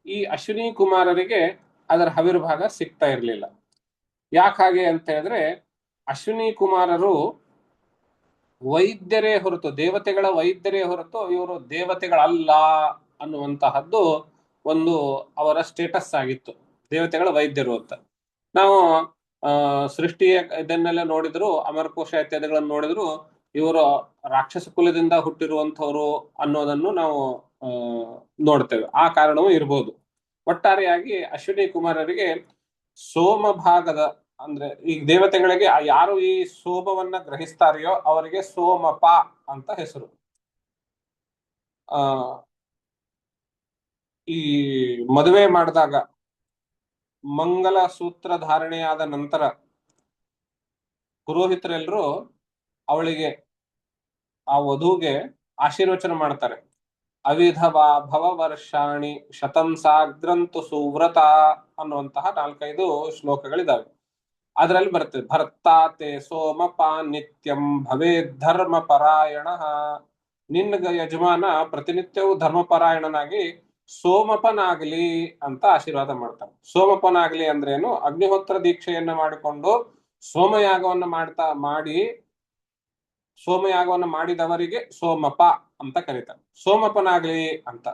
ಈ ಅಶ್ವಿನಿ ಕುಮಾರರಿಗೆ ಅದರ ಹವಿರ್ಭಾಗ ಸಿಗ್ತಾ ಇರಲಿಲ್ಲ. ಯಾಕಾಗೆ ಅಂತ ಹೇಳಿದ್ರೆ, ಅಶ್ವಿನಿ ಕುಮಾರರು ವೈದ್ಯರೇ ಹೊರತು, ದೇವತೆಗಳ ವೈದ್ಯರೇ ಹೊರತು ಇವರು ದೇವತೆಗಳಲ್ಲ ಅನ್ನುವಂತಹದ್ದು ಒಂದು ಅವರ ಸ್ಟೇಟಸ್ ಆಗಿತ್ತು, ದೇವತೆಗಳ ವೈದ್ಯರು ಅಂತ. ನಾವು ಸೃಷ್ಟಿಯ ಇದನ್ನೆಲ್ಲ ನೋಡಿದ್ರು, ಅಮರಕೋಶ ಇತ್ಯಾದಿಗಳನ್ನು ನೋಡಿದ್ರು ಇವರು ರಾಕ್ಷಸ ಕುಲದಿಂದ ಹುಟ್ಟಿರುವಂತವ್ರು ಅನ್ನೋದನ್ನು ನಾವು ನೋಡ್ತೇವೆ. ಆ ಕಾರಣವೂ ಇರ್ಬೋದು. ಒಟ್ಟಾರೆಯಾಗಿ ಅಶ್ವಿನಿ ಕುಮಾರರಿಗೆ ಸೋಮಭಾಗದ, ಅಂದ್ರೆ ಈ ದೇವತೆಗಳಿಗೆ ಯಾರು ಈ ಸೋಮವನ್ನ ಗ್ರಹಿಸ್ತಾರೆಯೋ ಅವರಿಗೆ ಸೋಮಪ ಅಂತ ಹೆಸರು. ಈ ಮದುವೆ ಮಾಡಿದಾಗ ಮಂಗಲ ಸೂತ್ರ ಧಾರಣೆಯಾದ ನಂತರ ಪುರೋಹಿತರೆಲ್ಲರೂ ಅವಳಿಗೆ, ಆ ವಧುಗೆ ಆಶೀರ್ವಚನ ಮಾಡ್ತಾರೆ. ಅವಿಧವಾ ಭವ ವರ್ಷಾಣಿ ಶತಂ ಸಾಗ್ರಂತು ಸುವ್ರತ ಅನ್ನುವಂತಹ 4-5 ಶ್ಲೋಕಗಳಿದಾವೆ. ಅದರಲ್ಲಿ ಬರ್ತದೆ, ಭರ್ತಾತೆ ಸೋಮಪ ನಿತ್ಯಂ ಭವೇ ಧರ್ಮ ಪರಾಯಣ. ನಿನ್ನ ಯಜಮಾನ ಪ್ರತಿನಿತ್ಯವೂ ಧರ್ಮಪರಾಯಣನಾಗಿ ಸೋಮಪನಾಗ್ಲಿ ಅಂತ ಆಶೀರ್ವಾದ ಮಾಡ್ತಾರೆ. ಸೋಮಪನಾಗ್ಲಿ ಅಂದ್ರೇನು? ಅಗ್ನಿಹೋತ್ರ ದೀಕ್ಷೆಯನ್ನ ಮಾಡಿಕೊಂಡು ಸೋಮಯಾಗವನ್ನ ಸೋಮಯಾಗವನ್ನು ಮಾಡಿದವರಿಗೆ ಸೋಮಪ ಅಂತ ಕರೀತಾರೆ, ಸೋಮಪನಾಗ್ಲಿ ಅಂತ.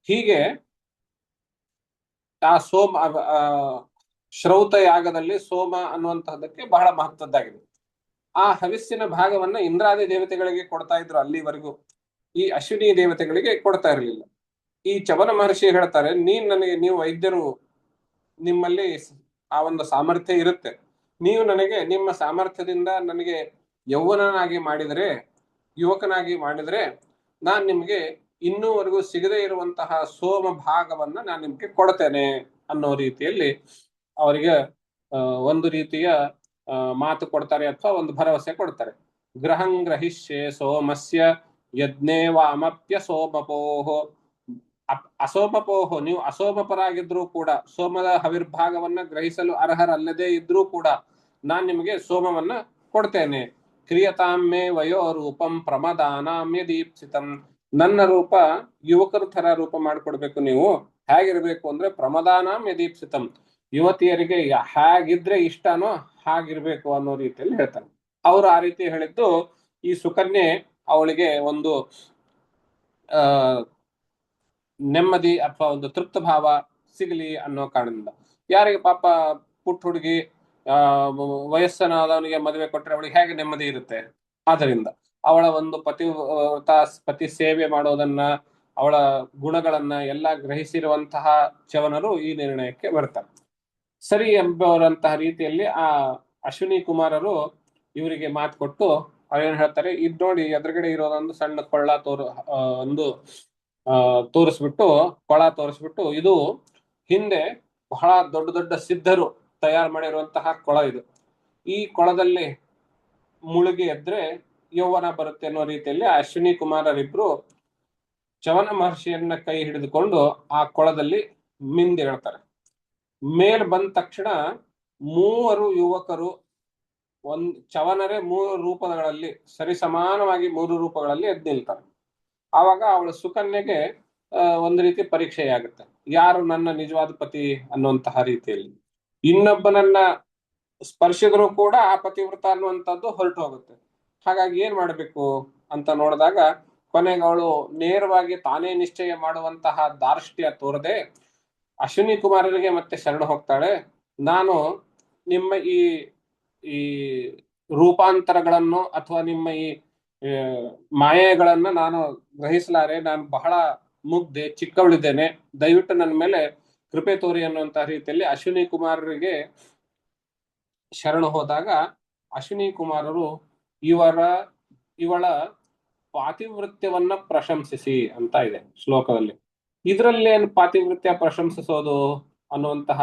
ಹೀಗೆ ಆ ಶ್ರೌತ ಯಾಗದಲ್ಲಿ ಸೋಮ ಅನ್ನುವಂತಹದಕ್ಕೆ ಬಹಳ ಮಹತ್ವದ್ದಾಗಿದೆ. ಆ ಹವಿಸ್ಸಿನ ಭಾಗವನ್ನ ಇಂದ್ರಾದಿ ದೇವತೆಗಳಿಗೆ ಕೊಡ್ತಾ ಇದ್ರು ಅಲ್ಲಿವರೆಗೂ, ಈ ಅಶ್ವಿನಿ ದೇವತೆಗಳಿಗೆ ಕೊಡ್ತಾ ಇರಲಿಲ್ಲ. ಈ ಚವನ ಮಹರ್ಷಿ ಹೇಳ್ತಾರೆ, ನೀವು ವೈದ್ಯರು, ನಿಮ್ಮಲ್ಲಿ ಆ ಒಂದು ಸಾಮರ್ಥ್ಯ ಇರುತ್ತೆ, ನೀವು ನನಗೆ ನಿಮ್ಮ ಸಾಮರ್ಥ್ಯದಿಂದ ನನಗೆ ಯೌವನನಾಗಿ ಮಾಡಿದರೆ, ಯುವಕನಾಗಿ ಮಾಡಿದರೆ, ನಾನ್ ನಿಮ್ಗೆ ಇನ್ನೂವರೆಗೂ ಸಿಗದೇ ಇರುವಂತಹ ಸೋಮ ಭಾಗವನ್ನ ನಾನು ನಿಮ್ಗೆ ಕೊಡ್ತೇನೆ ಅನ್ನೋ ರೀತಿಯಲ್ಲಿ ಅವರಿಗೆ ಒಂದು ರೀತಿಯ ಮಾತು ಕೊಡ್ತಾರೆ, ಅಥವಾ ಒಂದು ಭರವಸೆ ಕೊಡ್ತಾರೆ. ಗ್ರಹಂ ಗ್ರಹಿಷ್ಯೆ ಸೋಮಸ್ಯ ಯಜ್ಞೇ ವಾಮಪ್ಯ ಸೋಮಪೋಹೋ. ಅಸೋಮಪೋಹೋ, ನೀವು ಅಸೋಮಪರಾಗಿದ್ರೂ ಕೂಡ, ಸೋಮದ ಹವಿರ್ಭಾಗವನ್ನ ಗ್ರಹಿಸಲು ಅರ್ಹರಲ್ಲದೆ ಇದ್ರೂ ಕೂಡ ನಾನ್ ನಿಮಗೆ ಸೋಮವನ್ನ ಕೊಡ್ತೇನೆ. ಕ್ರಿಯತಾಮೇ ವಯೋ ರೂಪಂ ಪ್ರಮದಾನಾಮ್ಯ ದೀಪ್ಸಿತಂ. ನನ್ನ ರೂಪ ಯುವಕರ ತರ ರೂಪ ಮಾಡ್ಕೊಡ್ಬೇಕು. ನೀವು ಹೇಗಿರ್ಬೇಕು ಅಂದ್ರೆ ಪ್ರಮದಾನಾಮ್ಯ ದೀಪ್ಸಿತಂ, ಯುವತಿಯರಿಗೆ ಹೇಗಿದ್ರೆ ಇಷ್ಟನೋ ಹಾಗಿರ್ಬೇಕು ಅನ್ನೋ ರೀತಿಯಲ್ಲಿ ಹೇಳ್ತಾನೆ. ಅವರು ಆ ರೀತಿ ಹೇಳಿದ್ದು, ಈ ಸುಕನ್ಯೆ ಅವಳಿಗೆ ಒಂದು ನೆಮ್ಮದಿ ಅಥವಾ ಒಂದು ತೃಪ್ತ ಭಾವ ಸಿಗಲಿ ಅನ್ನೋ ಕಾರಣದಿಂದ. ಯಾರಿಗೆ ಪಾಪ ಪುಟ್ಟ ಹುಡುಗಿ ವಯಸ್ಸನಾದವನಿಗೆ ಮದುವೆ ಕೊಟ್ಟರೆ ಅವಳಿಗೆ ಹೇಗೆ ನೆಮ್ಮದಿ ಇರುತ್ತೆ? ಆದ್ದರಿಂದ ಅವಳ ಒಂದು ಪತಿ ಸೇವೆ ಮಾಡೋದನ್ನ, ಅವಳ ಗುಣಗಳನ್ನ ಎಲ್ಲ ಗ್ರಹಿಸಿರುವಂತಹ ಚ್ಯವನರು ಈ ನಿರ್ಣಯಕ್ಕೆ ಬರ್ತಾರೆ. ಸರಿ ಎಂಬುವಂತಹ ರೀತಿಯಲ್ಲಿ ಆ ಅಶ್ವಿನಿ ಕುಮಾರರು ಇವರಿಗೆ ಮಾತು ಕೊಟ್ಟು ಅವ್ರೇನ್ ಹೇಳ್ತಾರೆ, ಇದ್ ನೋಡಿ ಎದುರುಗಡೆ ಇರೋದೊಂದು ಸಣ್ಣ ಕೊಳ್ಳ ಒಂದು ತೋರಿಸ್ಬಿಟ್ಟು ಕೊಳ ತೋರಿಸ್ಬಿಟ್ಟು, ಇದು ಹಿಂದೆ ಬಹಳ ದೊಡ್ಡ ದೊಡ್ಡ ಸಿದ್ಧರು ತಯಾರು ಮಾಡಿರುವಂತಹ ಕೊಳ ಇದು. ಈ ಕೊಳದಲ್ಲಿ ಮುಳುಗಿ ಎದ್ರೆ ಯೌವನ ಬರುತ್ತೆ ಅನ್ನೋ ರೀತಿಯಲ್ಲಿ ಅಶ್ವಿನಿ ಕುಮಾರರಿಬ್ರು ಚವನ ಮಹರ್ಷಿಯನ್ನ ಕೈ ಹಿಡಿದುಕೊಂಡು ಆ ಕೊಳದಲ್ಲಿ ಮಿಂದೇಳ್ತಾರೆ. ಮೇಲ್ ಬಂದ ತಕ್ಷಣ ಮೂವರು ಯುವಕರು ಚವನರೇ ಮೂರು ರೂಪಗಳಲ್ಲಿ ಸರಿ ಸಮಾನವಾಗಿ ಮೂರು ರೂಪಗಳಲ್ಲಿ ಎದ್ದು ನಿಲ್ತಾರೆ. ಆವಾಗ ಅವಳ ಸುಕನ್ಯೆಗೆ ಒಂದು ರೀತಿ ಪರೀಕ್ಷೆಯಾಗುತ್ತೆ, ಯಾರು ನನ್ನ ನಿಜವಾದ ಪತಿ ಅನ್ನುವಂತಹ ರೀತಿಯಲ್ಲಿ. ಇನ್ನೊಬ್ಬನನ್ನ ಸ್ಪರ್ಶಿದ್ರು ಕೂಡ ಆ ಪತಿವ್ರತ ಅನ್ನುವಂಥದ್ದು ಹೊರಟು ಹೋಗುತ್ತೆ. ಹಾಗಾಗಿ ಏನ್ ಮಾಡ್ಬೇಕು ಅಂತ ನೋಡಿದಾಗ ಕೊನೆಗೆ ಅವಳು ನೇರವಾಗಿ ತಾನೇ ನಿಶ್ಚಯ ಮಾಡುವಂತಹ ದಾರ್ಷ್ಟ್ಯ ತೋರದೆ ಅಶ್ವಿನಿ ಕುಮಾರರಿಗೆ ಮತ್ತೆ ಶರಣ ಹೋಗ್ತಾಳೆ. ನಾನು ನಿಮ್ಮ ಈ ಈ ರೂಪಾಂತರಗಳನ್ನು ಅಥವಾ ನಿಮ್ಮ ಈ ಮಾಯೆಗಳನ್ನ ನಾನು ಗ್ರಹಿಸಲಾರೆ, ನಾನು ಬಹಳ ಮುಗ್ಧೆ, ಚಿಕ್ಕವಳಿದ್ದೇನೆ, ದಯವಿಟ್ಟು ನನ್ನ ಮೇಲೆ ಕೃಪೆ ತೋರಿ ಅನ್ನುವಂತಹ ರೀತಿಯಲ್ಲಿ ಅಶ್ವಿನಿ ಕುಮಾರರಿಗೆ ಶರಣು ಹೋದಾಗ ಅಶ್ವಿನಿ ಕುಮಾರರು ಇವಳ ಪಾತಿವೃತ್ಯವನ್ನ ಪ್ರಶಂಸಿಸಿ ಅಂತ ಇದೆ ಶ್ಲೋಕದಲ್ಲಿ. ಇದರಲ್ಲಿ ಏನು ಪಾತಿವೃತ್ಯ ಪ್ರಶಂಸಿಸೋದು ಅನ್ನುವಂತಹ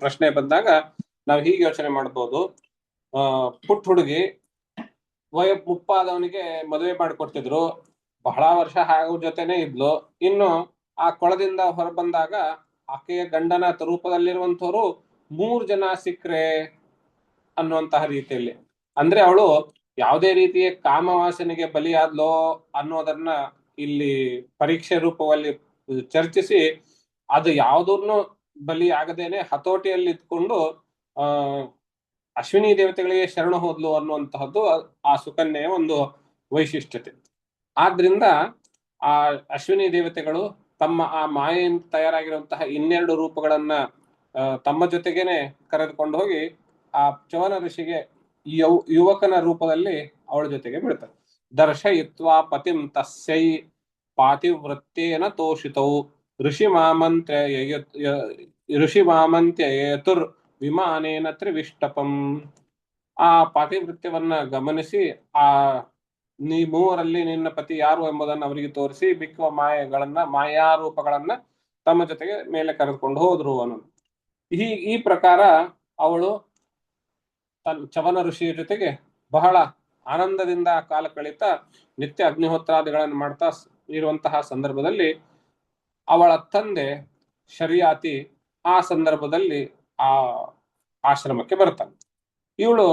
ಪ್ರಶ್ನೆ ಬಂದಾಗ ನಾವು ಹೀಗೆ ಯೋಚನೆ ಮಾಡ್ಬೋದು. ಪುಟ್ಟ ಹುಡುಗಿ ಮುಪ್ಪಾದವನಿಗೆ ಮದುವೆ ಮಾಡಿಕೊಡ್ತಿದ್ರು, ಬಹಳ ವರ್ಷ ಅವ್ರ ಜೊತೆನೆ ಇದ್ಲು. ಇನ್ನು ಆ ಕೊಳದಿಂದ ಹೊರ ಬಂದಾಗ ಆಕೆಯ ಗಂಡನ ರೂಪದಲ್ಲಿರುವಂತವ್ರು 3 ಜನ ಸಿಕ್ಕ್ರೆ ಅನ್ನುವಂತಹ ರೀತಿಯಲ್ಲಿ, ಅಂದ್ರೆ ಅವಳು ಯಾವುದೇ ರೀತಿಯ ಕಾಮವಾಸನೆಗೆ ಬಲಿಯಾದ್ಲೋ ಅನ್ನೋದನ್ನ ಇಲ್ಲಿ ಪರೀಕ್ಷೆ ರೂಪದಲ್ಲಿ ಚರ್ಚಿಸಿ ಅದು ಯಾವುದನ್ನು ಬಲಿ ಆಗದೇನೆ ಹತೋಟಿಯಲ್ಲಿ ಇದ್ಕೊಂಡು ಅಶ್ವಿನಿ ದೇವತೆಗಳಿಗೆ ಶರಣ ಹೋದ್ಲು ಅನ್ನುವಂತಹದ್ದು ಆ ಸುಕನ್ಯೆಯ ಒಂದು ವೈಶಿಷ್ಟ್ಯತೆ. ಆದ್ರಿಂದ ಆ ಅಶ್ವಿನಿ ದೇವತೆಗಳು ತಮ್ಮ ಆ ಮಾಯೆಯಿಂದ ತಯಾರಾಗಿರುವಂತಹ 12 ರೂಪಗಳನ್ನ ತಮ್ಮ ಜೊತೆಗೇನೆ ಕರೆದುಕೊಂಡು ಹೋಗಿ ಆ ಚವನ ಋಷಿಗೆ ಯುವಕನ ರೂಪದಲ್ಲಿ ಅವಳ ಜೊತೆಗೆ ಬಿಡ್ತಾರೆ. ದರ್ಶಯಿತ್ವಾ ಪತಿಂ ತಸ್ಯೈ ಪಾತಿವೃತ್ತೇನ ತೋಷಿತೌ ಋಷಿ ಮಾಮಂತ್ಯ ಯತುರ್ ವಿಮಾನೇನ ತ್ರಿವಿಷ್ಟಪಂ. ಆ ಪಾತಿವೃತ್ಯವನ್ನ ಗಮನಿಸಿ ಆ ನೀ ಮೂವರಲ್ಲಿ ನಿನ್ನ ಪತಿ ಯಾರು ಎಂಬುದನ್ನು ಅವರಿಗೆ ತೋರಿಸಿ ಬಿಕ್ಕುವ ಮಾಯಾರೂಪಗಳನ್ನ ತಮ್ಮ ಜೊತೆಗೆ ಮೇಲೆ ಕರೆದುಕೊಂಡು ಹೋದ್ರು ಅನ್ನೋದು. ಈ ಪ್ರಕಾರ ಅವಳು ಚವನ ಋಷಿಯ ಜೊತೆಗೆ ಬಹಳ ಆನಂದದಿಂದ ಕಾಲ ಕಳೀತಾ ನಿತ್ಯ ಅಗ್ನಿಹೋತ್ರಾದಿಗಳನ್ನು ಮಾಡ್ತಾ ಇರುವಂತಹ ಸಂದರ್ಭದಲ್ಲಿ ಅವಳ ತಂದೆ ಶರಿಯಾತಿ ಆ ಸಂದರ್ಭದಲ್ಲಿ ಆ ಆಶ್ರಮಕ್ಕೆ ಬರ್ತಾನೆ. ಇವಳು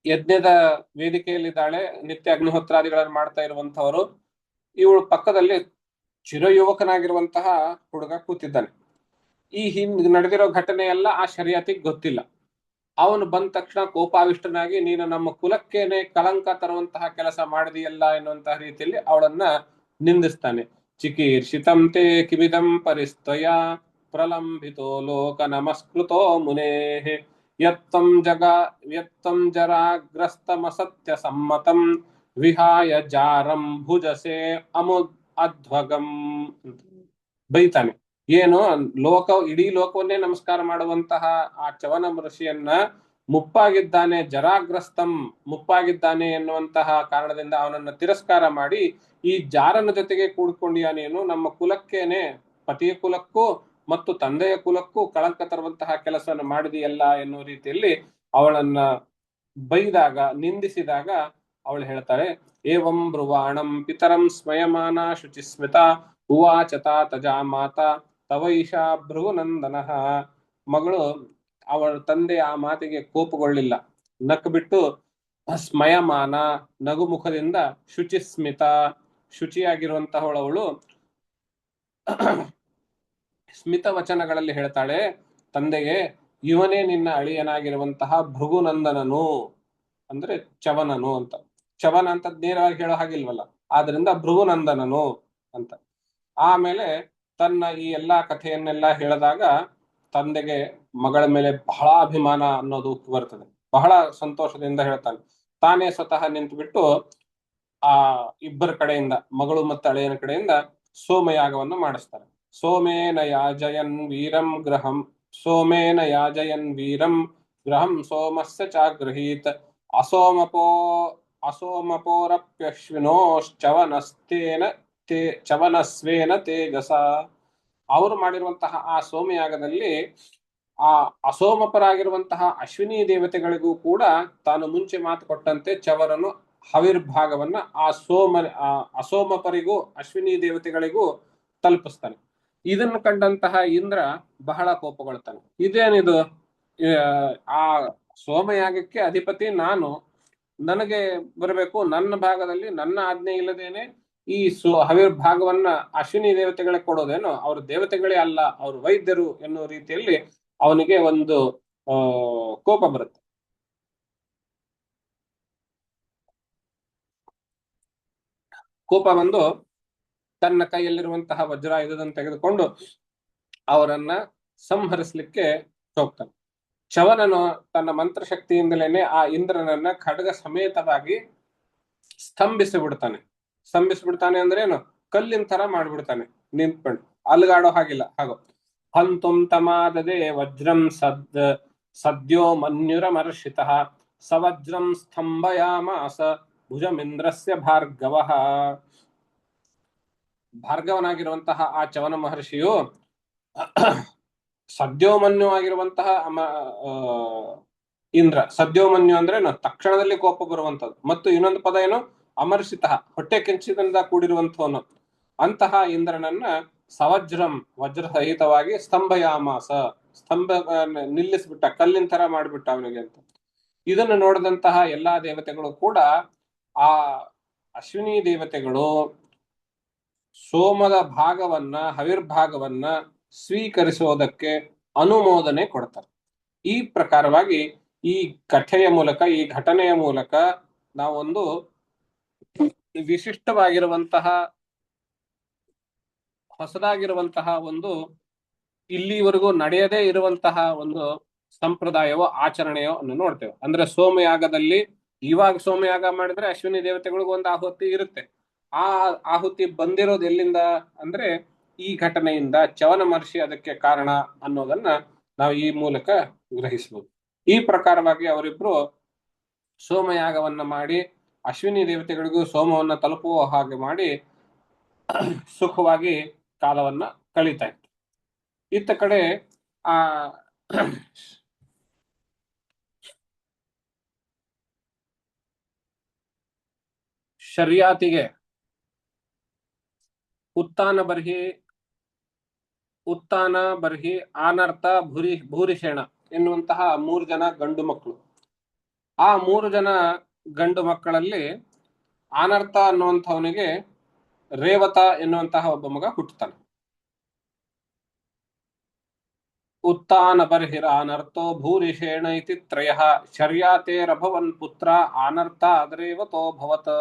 ಯಜ್ಞದ ವೇದಿಕೆಯಲ್ಲಿದ್ದಾಳೆ, ನಿತ್ಯ ಅಗ್ನಿಹೋತ್ರಾದಿಗಳನ್ನು ಮಾಡ್ತಾ ಇರುವಂತವರು. ಇವಳು ಪಕ್ಕದಲ್ಲಿ ಚಿರಯುವಕನಾಗಿರುವಂತಹ ಹುಡುಗ ಕೂತಿದ್ದಾನೆ. ಈ ಹಿಂದೆ ನಡೆದಿರೋ ಘಟನೆ ಎಲ್ಲ ಆ ಶರಿಯಾತಿಗೆ ಗೊತ್ತಿಲ್ಲ. ಅವನು ಬಂದ ತಕ್ಷಣ ಕೋಪಾವಿಷ್ಟನಾಗಿ, ನೀನು ನಮ್ಮ ಕುಲಕ್ಕೇನೆ ಕಳಂಕ ತರುವಂತಹ ಕೆಲಸ ಮಾಡಿದೆಯಲ್ಲ ಎನ್ನುವಂತಹ ರೀತಿಯಲ್ಲಿ ಅವಳನ್ನ ನಿಂದಿಸ್ತಾನೆ. ಚಿಕೀರ್ಷಿತಂ ತೇ ಕಿವಿದಂ ಪರಿಸ್ತಯ ಪ್ರಲಂಬಿತೋ ಲೋಕ ನಮಸ್ಕೃತೋ ಮುನೇಃ ಯತ್ತಂ ಜರಾಗ್ರಸ್ತಮಸತ್ಯ ಸಮ್ಮತಂ ವಿಹಾಯ ಜಾರಂ ಭುಜಸೆ ಅಧ್ವಗಂ. ಬೈತಾನೆ. ಏನು ಇಡೀ ಲೋಕವನ್ನೇ ನಮಸ್ಕಾರ ಮಾಡುವಂತಹ ಆ ಚವನ ಋಷಿಯನ್ನ ಮುಪ್ಪಾಗಿದ್ದಾನೆ, ಮುಪ್ಪಾಗಿದ್ದಾನೆ ಎನ್ನುವಂತಹ ಕಾರಣದಿಂದ ಅವನನ್ನ ತಿರಸ್ಕಾರ ಮಾಡಿ ಈ ಜಾರನ ಜೊತೆಗೆ ಕೂಡ್ಕೊಂಡಿಯ ನೀನು ನಮ್ಮ ಕುಲಕ್ಕೇನೆ, ಪತಿಯ ಕುಲಕ್ಕೂ ಮತ್ತು ತಂದೆಯ ಕುಲಕ್ಕೂ ಕಳಂಕ ತರುವಂತಹ ಕೆಲಸವನ್ನು ಮಾಡಿದೆಯಲ್ಲ ಎನ್ನುವ ರೀತಿಯಲ್ಲಿ ಅವಳನ್ನ ಬೈದಾಗ, ನಿಂದಿಸಿದಾಗ ಅವಳು ಹೇಳ್ತಾಳೆ, ಏವಂ ಬ್ರುವಾಣಂ ಪಿತರಂ ಸ್ಮಯಮಾನ ಶುಚಿಸ್ಮಿತ ಉವಾಚತ ತಜಾ ಮಾತಾ ತವೈಷಾ ಭೃಗುನಂದನಃ. ಮಗಳು ಅವಳ ತಂದೆ ಆ ಮಾತಿಗೆ ಕೋಪಗೊಳ್ಳಿಲ್ಲ, ನಕ್ಕು ಬಿಟ್ಟು ಸ್ಮಯಮಾನ ನಗುಮುಖದಿಂದ ಶುಚಿಸ್ಮಿತ ಶುಚಿಯಾಗಿರುವಂತಹವಳವಳು ಸ್ಮಿತ ವಚನಗಳಲ್ಲಿ ಹೇಳ್ತಾಳೆ ತಂದೆಗೆ, ಇವನೇ ನಿನ್ನ ಅಳಿಯನಾಗಿರುವಂತಹ ಭೃಗುನಂದನನು ಅಂದ್ರೆ ಚವನನು ಅಂತ. ಚವನ ಅಂತ ನೇರವಾಗಿ ಹೇಳೋ ಹಾಗಿಲ್ವಲ್ಲ, ಆದ್ರಿಂದ ಭೃಗುನಂದನನು ಅಂತ. ಆಮೇಲೆ ತನ್ನ ಈ ಎಲ್ಲಾ ಕಥೆಯನ್ನೆಲ್ಲ ಹೇಳಿದಾಗ ತಂದೆಗೆ ಮಗಳ ಮೇಲೆ ಬಹಳ ಅಭಿಮಾನ ಅನ್ನೋದು ಬರ್ತದೆ. ಬಹಳ ಸಂತೋಷದಿಂದ ಹೇಳ್ತಾನೆ. ತಾನೇ ಸ್ವತಃ ನಿಂತು ಬಿಟ್ಟು ಆ ಇಬ್ಬರ ಕಡೆಯಿಂದ, ಮಗಳು ಮತ್ತು ಅಳಿಯನ ಕಡೆಯಿಂದ ಸೋಮಯಾಗವನ್ನು ಮಾಡಿಸ್ತಾರೆ. ಸೋಮೇನ ಯಾಜಯನ್ ವೀರಂ ಗ್ರಹಂ ಸೋಮೇನ ಯಾಜಯನ್ ವೀರಂ ಗ್ರಹಂ ಸೋಮಸ್ಯ ಚಾಗೃಹೀತ್ ಅಸೋಮಪೋ ಅಸೋಮಪೋರಪ್ಯಶ್ವಿನೋಶ್ಚವನಸ್ತೇನ ಚವನಸ್ವೇನ ತೇಜಸ. ಅವರು ಮಾಡಿರುವಂತಹ ಆ ಸೋಮಯಾಗದಲ್ಲಿ ಆ ಅಸೋಮಪರಾಗಿರುವಂತಹ ಅಶ್ವಿನಿ ದೇವತೆಗಳಿಗೂ ಕೂಡ ತಾನು ಮುಂಚೆ ಮಾತು ಕೊಟ್ಟಂತೆ ಚವರನು ಹವಿರ್ಭಾಗವನ್ನ ಆ ಅಸೋಮಪರಿಗೂ ಅಶ್ವಿನಿ ದೇವತೆಗಳಿಗೂ ತಲುಪಿಸ್ತಾನೆ. ಇದನ್ನು ಕಂಡಂತಹ ಇಂದ್ರ ಬಹಳ ಕೋಪಗೊಳ್ತಾನೆ. ಇದೇನಿದು, ಆ ಸೋಮಯಾಗಕ್ಕೆ ಅಧಿಪತಿ ನಾನು, ನನಗೆ ಬರಬೇಕು, ನನ್ನ ಭಾಗದಲ್ಲಿ ನನ್ನ ಆಜ್ಞೆ ಇಲ್ಲದೇನೆ ಈ ಹವಿರ್ಭಾಗವನ್ನ ಅಶ್ವಿನಿ ದೇವತೆಗಳಿಗೆ ಕೊಡೋದೇನೋ, ಅವ್ರ ದೇವತೆಗಳೇ ಅಲ್ಲ, ಅವರು ವೈದ್ಯರು ಎನ್ನುವ ರೀತಿಯಲ್ಲಿ ಅವನಿಗೆ ಒಂದು ಕೋಪ ಬರುತ್ತೆ. ಕೋಪ ಬಂದು ತನ್ನ ಕೈಯಲ್ಲಿರುವಂತಹ ವಜ್ರಾಯುಧವನ್ನು ತೆಗೆದುಕೊಂಡು ಅವರನ್ನ ಸಂಹರಿಸಲಿಕ್ಕೆ ಹೋಗ್ತಾನೆ. ಚವನನು ತನ್ನ ಮಂತ್ರಶಕ್ತಿಯಿಂದಲೇನೆ ಆ ಇಂದ್ರನನ್ನ ಖಡ್ಗ ಸಮೇತವಾಗಿ ಸ್ತಂಭಿಸಿ ಬಿಡ್ತಾನೆ ಅಂದ್ರೆ ಏನು, ಕಲ್ಲಿನ ತರ ಮಾಡ್ಬಿಡ್ತಾನೆ, ನಿಂತ್ಕೊಂಡು ಅಲ್ಗಾಡೋ ಹಾಗಿಲ್ಲ. ಹಾಗೋ ಹಂತುಂ ತಮಾದದೆ ವಜ್ರಂ ಸದ್ಯೋ ಮನ್ಯುರಮರ್ಷಿತ ಸವಜ್ರಂ ಸ್ತಂಭಯಾಮಾಸ ಭುಜಮಿಂದ್ರಸ್ಯ ಭಾರ್ಗವನಾಗಿರುವಂತಹ ಆ ಚವನ ಮಹರ್ಷಿಯು ಸದ್ಯೋಮನ್ಯು ಆಗಿರುವಂತಹ ಇಂದ್ರ. ಸದ್ಯೋಮನ್ಯು ಅಂದ್ರೆ ತಕ್ಷಣದಲ್ಲಿ ಕೋಪ ಬರುವಂತದ್ದು. ಮತ್ತು ಇನ್ನೊಂದು ಪದ ಏನು, ಅಮರ್ಷಿತ, ಹೊಟ್ಟೆ ಕೆಂಚಿನಿಂದ ಕೂಡಿರುವಂತವನು. ಅಂತಹ ಇಂದ್ರನನ್ನ ಸವಜ್ರಂ, ವಜ್ರ ಸಹಿತವಾಗಿ ಸ್ತಂಭಯಾಮಾಸ, ನಿಲ್ಲಿಸ್ಬಿಟ್ಟ, ಕಲ್ಲಿನ ತರ ಮಾಡ್ಬಿಟ್ಟ ಅವನಿಗೆ ಅಂತ. ಇದನ್ನು ನೋಡಿದಂತಹ ಎಲ್ಲಾ ದೇವತೆಗಳು ಕೂಡ ಆ ಅಶ್ವಿನಿ ದೇವತೆಗಳು ಸೋಮದ ಭಾಗವನ್ನ, ಹವಿರ್ಭಾಗವನ್ನ ಸ್ವೀಕರಿಸುವುದಕ್ಕೆ ಅನುಮೋದನೆ ಕೊಡ್ತಾರೆ. ಈ ಪ್ರಕಾರವಾಗಿ ಈ ಕಥೆಯ ಮೂಲಕ, ಈ ಘಟನೆಯ ಮೂಲಕ ನಾವೊಂದು ವಿಶಿಷ್ಟವಾಗಿರುವಂತಹ, ಹೊಸದಾಗಿರುವಂತಹ ಒಂದು, ಇಲ್ಲಿವರೆಗೂ ನಡೆಯದೇ ಇರುವಂತಹ ಒಂದು ಸಂಪ್ರದಾಯವೋ ಆಚರಣೆಯೋ ಅನ್ನು ನೋಡ್ತೇವೆ. ಅಂದ್ರೆ ಸೋಮಯಾಗದಲ್ಲಿ, ಇವಾಗ ಸೋಮಯಾಗ ಮಾಡಿದ್ರೆ ಅಶ್ವಿನಿ ದೇವತೆಗಳಿಗೂ ಒಂದು ಆಹುತಿ ಇರುತ್ತೆ. ಆ ಆಹುತಿ ಬಂದಿರೋದು ಎಲ್ಲಿಂದ ಅಂದ್ರೆ ಈ ಘಟನೆಯಿಂದ, ಚವನ ಮಹರ್ಷಿ ಅದಕ್ಕೆ ಕಾರಣ ಅನ್ನೋದನ್ನ ನಾವು ಈ ಮೂಲಕ ಗ್ರಹಿಸಬಹುದು. ಈ ಪ್ರಕಾರವಾಗಿ ಅವರಿಬ್ರು ಸೋಮಯಾಗವನ್ನ ಮಾಡಿ ಅಶ್ವಿನಿ ದೇವತೆಗಳಿಗೂ ಸೋಮವನ್ನ ತಲುಪುವ ಹಾಗೆ ಮಾಡಿ ಸುಖವಾಗಿ ಕಾಲವನ್ನ ಕಳೀತಾ ಇತ್ತು. ಇತ್ತ ಕಡೆ ಆ ಶರ್ಯಾತಿಗೆ ಉತ್ತಾನ ಬರ್ಹಿ ಆನರ್ತ ಭೂರಿಷೇಣ ಎನ್ನುವಂತಹ 3 ಜನ ಗಂಡು ಮಕ್ಕಳು. ಆ 3 ಜನ ಗಂಡು ಮಕ್ಕಳಲ್ಲಿ ಆನರ್ತ ಅನ್ನುವಂಥವನಿಗೆ ರೇವತ ಎನ್ನುವಂತಹ ಒಬ್ಬ ಮಗ ಹುಟ್ಟುತ್ತಾನೆ. ಉತ್ತಾನ ಬರ್ಹಿರಾನರ್ಥೋ ಭೂರಿಷೇಣ ಇತಿ ತ್ರಯಃ ಶರ್ಯಾತೇರಭವನ್ ಪುತ್ರ ಆನರ್ತ ಅದ್ರೇವತೋ ಭವತ್.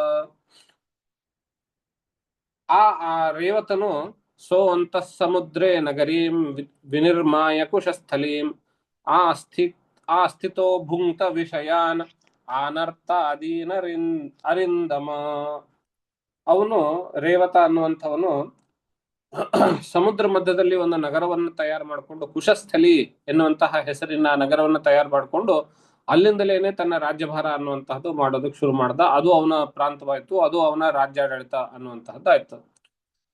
ಆ ರೇವತನು ಸೋಂತಃ ಸಮುದ್ರೇ ನಗರೀಂ ವಿನಿರ್ಮಾಯ ಕುಶಸ್ಥಲೀಂ ಆಸ್ಥಿತೋ ಭುಂಕ್ತ ವಿಷಯಾನ್ ಆನರ್ತ ಅರಿಂದಮ. ಅವನು ರೇವತ ಅನ್ನುವಂಥವನು ಸಮುದ್ರ ಮಧ್ಯದಲ್ಲಿ ಒಂದು ನಗರವನ್ನು ತಯಾರು ಮಾಡಿಕೊಂಡು, ಕುಶಸ್ಥಲಿ ಎನ್ನುವಂತಹ ಹೆಸರಿನ ನಗರವನ್ನು ತಯಾರು ಮಾಡಿಕೊಂಡು ಅಲ್ಲಿಂದಲೇನೆ ತನ್ನ ರಾಜ್ಯಭಾರ ಅನ್ನುವಂತಹದ್ದು ಮಾಡೋದಕ್ಕೆ ಶುರು ಮಾಡ್ದ. ಅದು ಅವನ ಪ್ರಾಂತವಾಯ್ತು, ಅದು ಅವನ ರಾಜ್ಯಾಡಳಿತ ಅನ್ನುವಂತಹದ್ದಾಯ್ತು.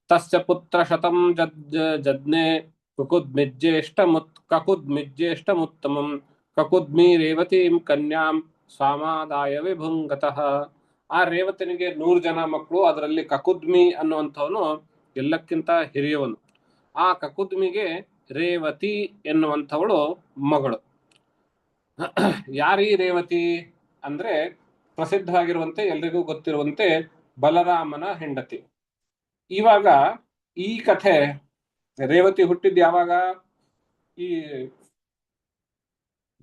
ತಸ್ಯ ಪುತ್ರ ಶತಂ ಜಜ್ಞೆ ಕಕುದ್ಮಿಜ್ಯೇಷ್ಠಮುತ್ತಮಂ ಕಕುದ್ಮಿ ರೇವತೀಂ ಕನ್ಯಾಂ ಸ್ವಾಮಾದಾಯ ವಿಭುಂಗತಃ. ಆ ರೇವತನಿಗೆ 100 ಜನ ಮಕ್ಕಳು. ಅದರಲ್ಲಿ ಕಕುದ್ಮಿ ಅನ್ನುವಂಥವನು ಎಲ್ಲಕ್ಕಿಂತ ಹಿರಿಯವನು. ಆ ಕಕುದ್ಮಿಗೆ ರೇವತಿ ಎನ್ನುವಂಥವಳು ಮಗಳು. ಯಾರೀ ರೇವತಿ ಅಂದ್ರೆ ಪ್ರಸಿದ್ಧವಾಗಿರುವಂತೆ, ಎಲ್ರಿಗೂ ಗೊತ್ತಿರುವಂತೆ ಬಲರಾಮನ ಹೆಂಡತಿ. ಇವಾಗ ಈ ಕಥೆ, ರೇವತಿ ಹುಟ್ಟಿದ್ ಯಾವಾಗ, ಈ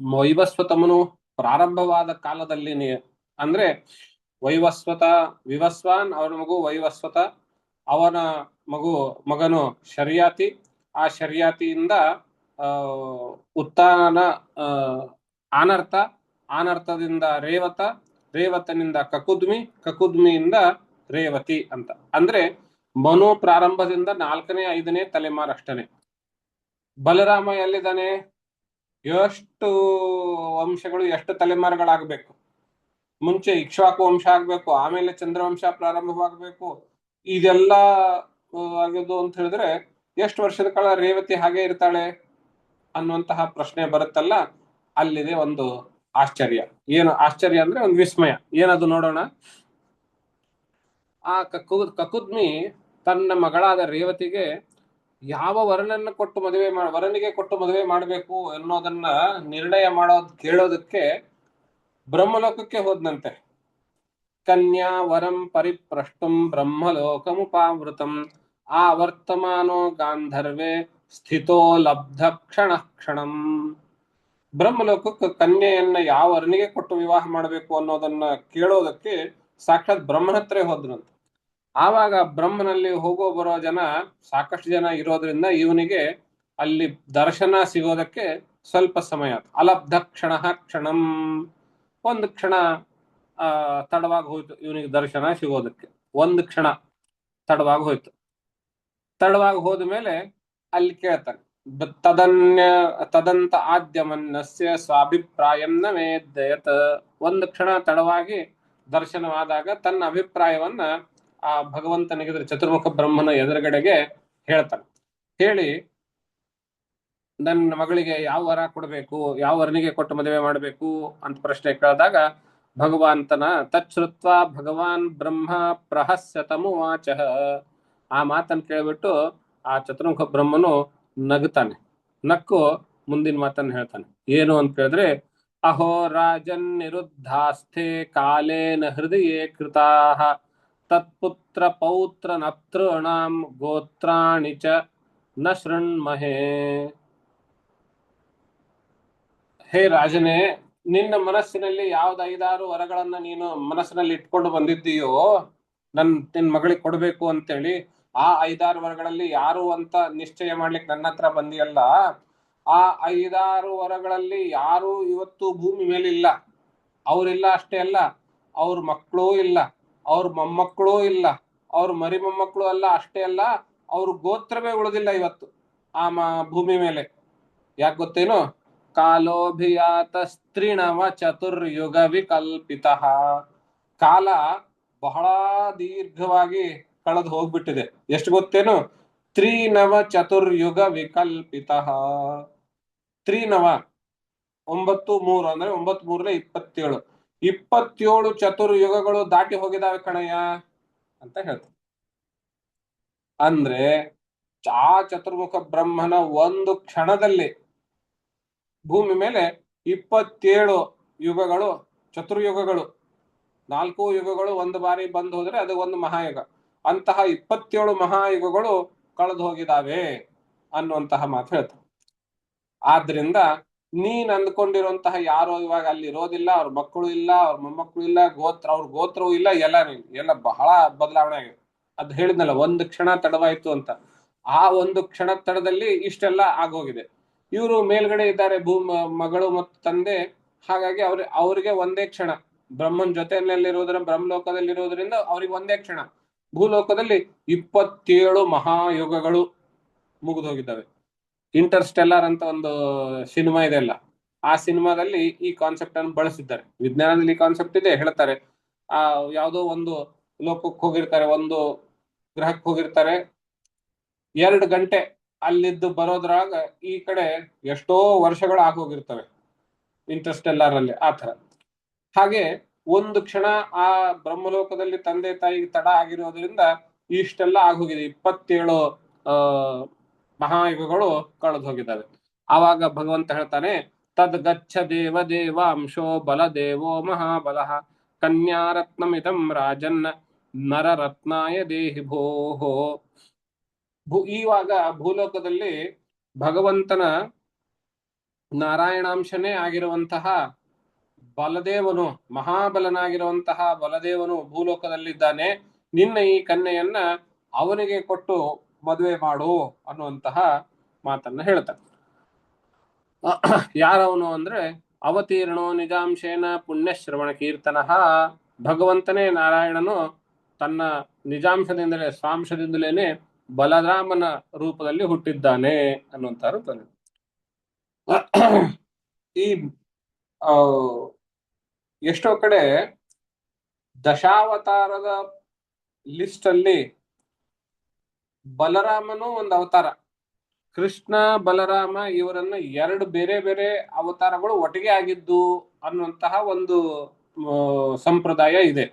ವೈವಸ್ವತಮನು ಪ್ರಾರಂಭವಾದ ಕಾಲದಲ್ಲಿ. ಅಂದ್ರೆ ವಿವಸ್ವಾನ್ ಅವನ ಮಗು ವೈವಸ್ವತ, ಅವನ ಮಗನು ಶರ್ಯಾತಿ, ಆ ಶರ್ಯಾತಿಯಿಂದ ಉತ್ತಾನ ಆನರ್ತದಿಂದ ರೇವತ, ರೇವತನಿಂದ ಕಕುದ್ಮಿಯಿಂದ ರೇವತಿ ಅಂತ. ಅಂದ್ರೆ ಮನು ಪ್ರಾರಂಭದಿಂದ 4ನೇ 5ನೇ ತಲೆಮಾರು ಅಷ್ಟನೆ. ಬಲರಾಮ ಎಲ್ಲಿದ್ದಾನೆ? ಎಷ್ಟು ವಂಶಗಳು, ಎಷ್ಟು ತಲೆಮಾರುಗಳಾಗಬೇಕು? ಮುಂಚೆ ಇಕ್ಷ್ವಾಕು ವಂಶ ಆಗ್ಬೇಕು, ಆಮೇಲೆ ಚಂದ್ರವಂಶ ಪ್ರಾರಂಭವಾಗಬೇಕು. ಇದೆಲ್ಲ ಆಗೋದು ಅಂತ ಹೇಳಿದ್ರೆ ಎಷ್ಟು ವರ್ಷದ ಕಾಲ ರೇವತಿ ಹಾಗೆ ಇರ್ತಾಳೆ ಅನ್ನುವಂತಹ ಪ್ರಶ್ನೆ ಬರುತ್ತಲ್ಲ. ಅಲ್ಲಿದೆ ಒಂದು ಆಶ್ಚರ್ಯ. ಏನು ಆಶ್ಚರ್ಯ ಅಂದ್ರೆ ಒಂದು ವಿಸ್ಮಯ. ಏನದು ನೋಡೋಣ. ಆ ಕಕುದ್ಮಿ ತನ್ನ ಮಗಳಾದ ರೇವತಿಗೆ ಯಾವ ವರನಿಗೆ ಕೊಟ್ಟು ಮದುವೆ ಮಾಡಬೇಕು ಅನ್ನೋದನ್ನ ನಿರ್ಣಯ ಕೇಳೋದಕ್ಕೆ ಬ್ರಹ್ಮಲೋಕಕ್ಕೆ ಹೋದ್ನಂತೆ. ಕನ್ಯಾ ವರಂ ಪರಿಪ್ರಷ್ಟುಂ ಬ್ರಹ್ಮಲೋಕಮುಪಾವೃತಂ ಆವರ್ತಮಾನೋ ಗಾಂಧರ್ವೇ ಸ್ಥಿತೋ ಲಬ್ಧ ಕ್ಷಣಂ. ಬ್ರಹ್ಮಲೋಕಕ್ಕೆ ಕನ್ಯೆಯನ್ನ ಯಾವ ವರನಿಗೆ ಕೊಟ್ಟು ವಿವಾಹ ಮಾಡಬೇಕು ಅನ್ನೋದನ್ನ ಕೇಳೋದಕ್ಕೆ ಸಾಕ್ಷಾತ್ ಬ್ರಹ್ಮನ ಹತ್ರ ಹೋದ್ರಂತೆ. ಆವಾಗ ಬ್ರಹ್ಮನಲ್ಲಿ ಹೋಗೋ ಬರೋ ಜನ ಸಾಕಷ್ಟು ಜನ ಇರೋದ್ರಿಂದ ಇವನಿಗೆ ಅಲ್ಲಿ ದರ್ಶನ ಸಿಗೋದಕ್ಕೆ ಸ್ವಲ್ಪ ಸಮಯ ಆಯ್ತು. ಅಲಬ್ಧ ಕ್ಷಣಂ, ಒಂದು ಕ್ಷಣ ತಡವಾಗಿ ಹೋಯ್ತು ಇವನಿಗೆ ದರ್ಶನ ಸಿಗೋದಕ್ಕೆ. ಒಂದು ಕ್ಷಣ ತಡವಾಗಿ ಹೋಯ್ತು. ತಡವಾಗಿ ಹೋದ ಮೇಲೆ ಅಲ್ಲಿ ಕೇಳ್ತಾನೆ, ತದಂತ ಆದ್ಯಮನ್ನಸ್ಯ ಸ್ವಾಭಿಪ್ರಾಯಂ ನ ವೇದಯತ್. ಒಂದು ಕ್ಷಣ ತಡವಾಗಿ ದರ್ಶನವಾದಾಗ ತನ್ನ ಅಭಿಪ್ರಾಯವನ್ನ ಆ ಭಗವಂತನಿಗೆ, ಚತುರ್ಮುಖ ಬ್ರಹ್ಮನ ಎದುರುಗಡೆಗೆ ಹೇಳ್ತಾನೆ. ಹೇಳಿ ನನ್ನ ಮಗಳಿಗೆ ಯಾವ ವರ ಕೊಡಬೇಕು, ಯಾವ ವರನಿಗೆ ಕೊಟ್ಟು ಮದುವೆ ಮಾಡಬೇಕು ಅಂತ ಪ್ರಶ್ನೆ ಕೇಳಿದಾಗ ಭಗವಂತನ ತಚ್ಛ್ರುತ್ವ ಭಗವಾನ್ ಬ್ರಹ್ಮ ಪ್ರಹಸ್ಯತಮುವಾಚ. ಆ ಮಾತನ್ನು ಕೇಳ್ಬಿಟ್ಟು ಆ ಚತುರ್ಮುಖ ಬ್ರಹ್ಮನು ನಗುತ್ತಾನೆ. ನಕ್ಕು ಮುಂದಿನ ಮಾತನ್ನು ಹೇಳ್ತಾನೆ. ಏನು ಅಂತ ಕೇಳಿದ್ರೆ, ಅಹೋ ರಾಜನ್ ನಿರುದ್ಧಾಸ್ಥೆ ಕಾಲೇನ ಹೃದಯೇ ಕೃತಾಃ ತತ್ಪುತ್ರ ಪೌತ್ರ ನಪ್ತೃಣಾಂ ಗೋತ್ರಾಣಿ ಚ ನ ಶೃಣ್ಮಹೇ. ಹೇ ರಾಜನೇ, ನಿನ್ನ ಮನಸ್ಸಿನಲ್ಲಿ ಯಾವ್ದು 5-6 ವರಗಳನ್ನ ನೀನು ಮನಸ್ಸಿನಲ್ಲಿ ಇಟ್ಕೊಂಡು ಬಂದಿದ್ದೀಯೋ ನಿನ್ ಮಗಳಿಗೆ ಕೊಡ್ಬೇಕು ಅಂತೇಳಿ, ಆ 5-6 ವರಗಳಲ್ಲಿ ಯಾರು ಅಂತ ನಿಶ್ಚಯ ಮಾಡ್ಲಿಕ್ಕೆ ನನ್ನ ಹತ್ರ ಬಂದಿಯಲ್ಲ. ಆ 5-6 ವರಗಳಲ್ಲಿ ಯಾರು ಇವತ್ತು ಭೂಮಿ ಮೇಲೆ ಇಲ್ಲ. ಅವ್ರಿಲ್ಲ ಅಷ್ಟೇ ಅಲ್ಲ, ಅವ್ರ ಮಕ್ಕಳೂ ಇಲ್ಲ, ಅವ್ರ ಮೊಮ್ಮಕ್ಕಳೂ ಇಲ್ಲ, ಅವ್ರ ಮರಿ ಮೊಮ್ಮಕ್ಕಳು ಅಲ್ಲ ಅಷ್ಟೇ ಅಲ್ಲ, ಅವ್ರ ಗೋತ್ರವೇ ಉಳಿದಿಲ್ಲ ಇವತ್ತು ಆ ಭೂಮಿ ಮೇಲೆ. ಯಾಕೆ ಗೊತ್ತೇನು? ಕಾಲೋಭಿಯಾತ ಸ್ತ್ರೀಣವ ಚತುರ್ಯುಗ ವಿಕಲ್ಪಿತ. ಕಾಲ ಬಹಳ ದೀರ್ಘವಾಗಿ ಕಳೆದು ಹೋಗ್ಬಿಟ್ಟಿದೆ. ಎಷ್ಟು ಗೊತ್ತೇನು? ತ್ರೀನವ ಚತುರ್ಯುಗ ವಿಕಲ್ಪಿತ. ತ್ರೀನವ 9 3 ಅಂದ್ರೆ 9 3 27. 27 ಚತುರ್ಯುಗಗಳು ದಾಟಿ ಹೋಗಿದಾವೆ ಕಣಯ್ಯ ಅಂತ ಹೇಳ್ತಾರೆ. ಅಂದ್ರೆ ಆ ಚತುರ್ಮುಖ ಬ್ರಹ್ಮನ ಒಂದು ಕ್ಷಣದಲ್ಲಿ ಭೂಮಿ ಮೇಲೆ 27 ಯುಗಗಳು, ಚತುರ್ಯುಗಗಳು, 4 ಯುಗಗಳು ಒಂದು ಬಾರಿ ಬಂದು ಹೋದ್ರೆ ಅದು ಒಂದು ಮಹಾಯುಗ. ಅಂತಹ 27 ಮಹಾಯುಗಗಳು ಕಳೆದು ಹೋಗಿದಾವೆ ಅನ್ನುವಂತಹ ಮಾತು ಹೇಳ್ತಾರೆ. ಆದ್ರಿಂದ ನೀನ್ ಅಂದ್ಕೊಂಡಿರುವಂತಹ ಯಾರೋ ಇವಾಗ ಅಲ್ಲಿ ಇರೋದಿಲ್ಲ, ಅವ್ರ ಮಕ್ಕಳು ಇಲ್ಲ, ಅವ್ರ ಮೊಮ್ಮಕ್ಕಳು ಇಲ್ಲ, ಅವ್ರ ಗೋತ್ರವೂ ಇಲ್ಲ, ಎಲ್ಲ ಬಹಳ ಬದಲಾವಣೆ ಆಗಿದೆ. ಅದ್ ಹೇಳಿದ್ನಲ್ಲ, ಒಂದು ಕ್ಷಣ ತಡವಾಯ್ತು ಅಂತ. ಆ ಒಂದು ಕ್ಷಣ ತಡದಲ್ಲಿ ಇಷ್ಟೆಲ್ಲ ಆಗೋಗಿದೆ. ಇವರು ಮೇಲ್ಗಡೆ ಇದ್ದಾರೆ, ಮಗಳು ಮತ್ತು ತಂದೆ. ಹಾಗಾಗಿ ಅವ್ರಿಗೆ ಒಂದೇ ಕ್ಷಣ, ಬ್ರಹ್ಮನ್ ಜೊತೆಯಲ್ಲಿರೋದ್ರಿಂದ, ಬ್ರಹ್ಮಲೋಕದಲ್ಲಿರೋದ್ರಿಂದ ಅವ್ರಿಗೆ ಒಂದೇ ಕ್ಷಣ. ಭೂಲೋಕದಲ್ಲಿ 27 ಮಹಾಯುಗಗಳು ಮುಗಿದು ಹೋಗಿದ್ದಾವೆ. ಇಂಟರ್ಸ್ಟೆಲ್ಲಾರ್ ಅಂತ ಒಂದು ಸಿನಿಮಾ ಇದೆ ಅಲ್ಲ, ಆ ಸಿನಿಮಾದಲ್ಲಿ ಈ ಕಾನ್ಸೆಪ್ಟ್ ಅನ್ನು ಬಳಸಿದ್ದಾರೆ. ವಿಜ್ಞಾನದಲ್ಲಿ ಕಾನ್ಸೆಪ್ಟ್ ಇದೆ, ಹೇಳ್ತಾರೆ. ಯಾವುದೋ ಒಂದು ಲೋಕಕ್ಕೆ ಹೋಗಿರ್ತಾರೆ, ಒಂದು ಗ್ರಹಕ್ಕೆ ಹೋಗಿರ್ತಾರೆ. 2 ಗಂಟೆ ಅಲ್ಲಿದ್ದು ಬರೋದ್ರಾಗ ಈ ಕಡೆ ಎಷ್ಟೋ ವರ್ಷಗಳು ಆಗೋಗಿರ್ತವೆ ಇಂಟರ್ಸ್ಟೆಲ್ಲಾರ್ ಅಲ್ಲಿ. ಆ ತರ ಹಾಗೆ ಒಂದು ಕ್ಷಣ ಆ ಬ್ರಹ್ಮಲೋಕದಲ್ಲಿ ತಂದೆ ತಾಯಿಗೆ ತಡ ಆಗಿರೋದ್ರಿಂದ ಇಷ್ಟೆಲ್ಲ ಆಗೋಗಿದೆ. 27 ಮಹಾಯುಗಗಳು ಕಳೆದು ಹೋಗಿದ್ದಾವೆ. ಆವಾಗ ಭಗವಂತ ಹೇಳ್ತಾನೆ, ತದ್ ಗಚ್ಚ ದೇವ ದೇವಾಂಶೋ ಬಲದೇವೋ ಮಹಾಬಲಃ ಕನ್ಯಾರತ್ನಮಿದಂ ರಾಜನ್ ನರರತ್ನಾಯ ದೇಹಿ ಭೋಹೋ. ಇವಾಗ ಭೂಲೋಕದಲ್ಲಿ ಭಗವಂತನ ನಾರಾಯಣಾಂಶನೇ ಆಗಿರುವಂತಹ ಬಲದೇವನು, ಮಹಾಬಲನಾಗಿರುವಂತಹ ಬಲದೇವನು ಭೂಲೋಕದಲ್ಲಿದ್ದಾನೆ. ನಿನ್ನ ಈ ಕನ್ಯೆಯನ್ನ ಅವನಿಗೆ ಕೊಟ್ಟು ಮದುವೆ ಮಾಡು ಅನ್ನುವಂತಹ ಮಾತನ್ನ ಹೇಳ್ತಾನೆ. ಯಾರವನು ಅಂದ್ರೆ, ಅವತೀರ್ಣೋ ನಿಜಾಂಶೇನ ಪುಣ್ಯಶ್ರವಣ ಕೀರ್ತನ. ಭಗವಂತನೇ ನಾರಾಯಣನು ತನ್ನ ನಿಜಾಂಶದಿಂದಲೇ ಸ್ವಾಂಶದಿಂದಲೇನೆ ಬಲರಾಮನ ರೂಪದಲ್ಲಿ ಹುಟ್ಟಿದ್ದಾನೆ ಅನ್ನುವಂತಾರು ಬಂದಿದೆ. ಈ ಎಷ್ಟೋ ಕಡೆ ದಶಾವತಾರದ ಲಿಸ್ಟ್ ಅಲ್ಲಿ ಬಲರಾಮನು ಒಂದು ಅವತಾರ, ಕೃಷ್ಣ ಬಲರಾಮ ಇವರನ್ನ ಎರಡು ಬೇರೆ ಬೇರೆ ಅವತಾರಗಳು ಒಟ್ಟಿಗೆ ಆಗಿದ್ದು ಅನ್ನುವಂತಹ ಒಂದು ಸಂಪ್ರದಾಯ ಇದೆ.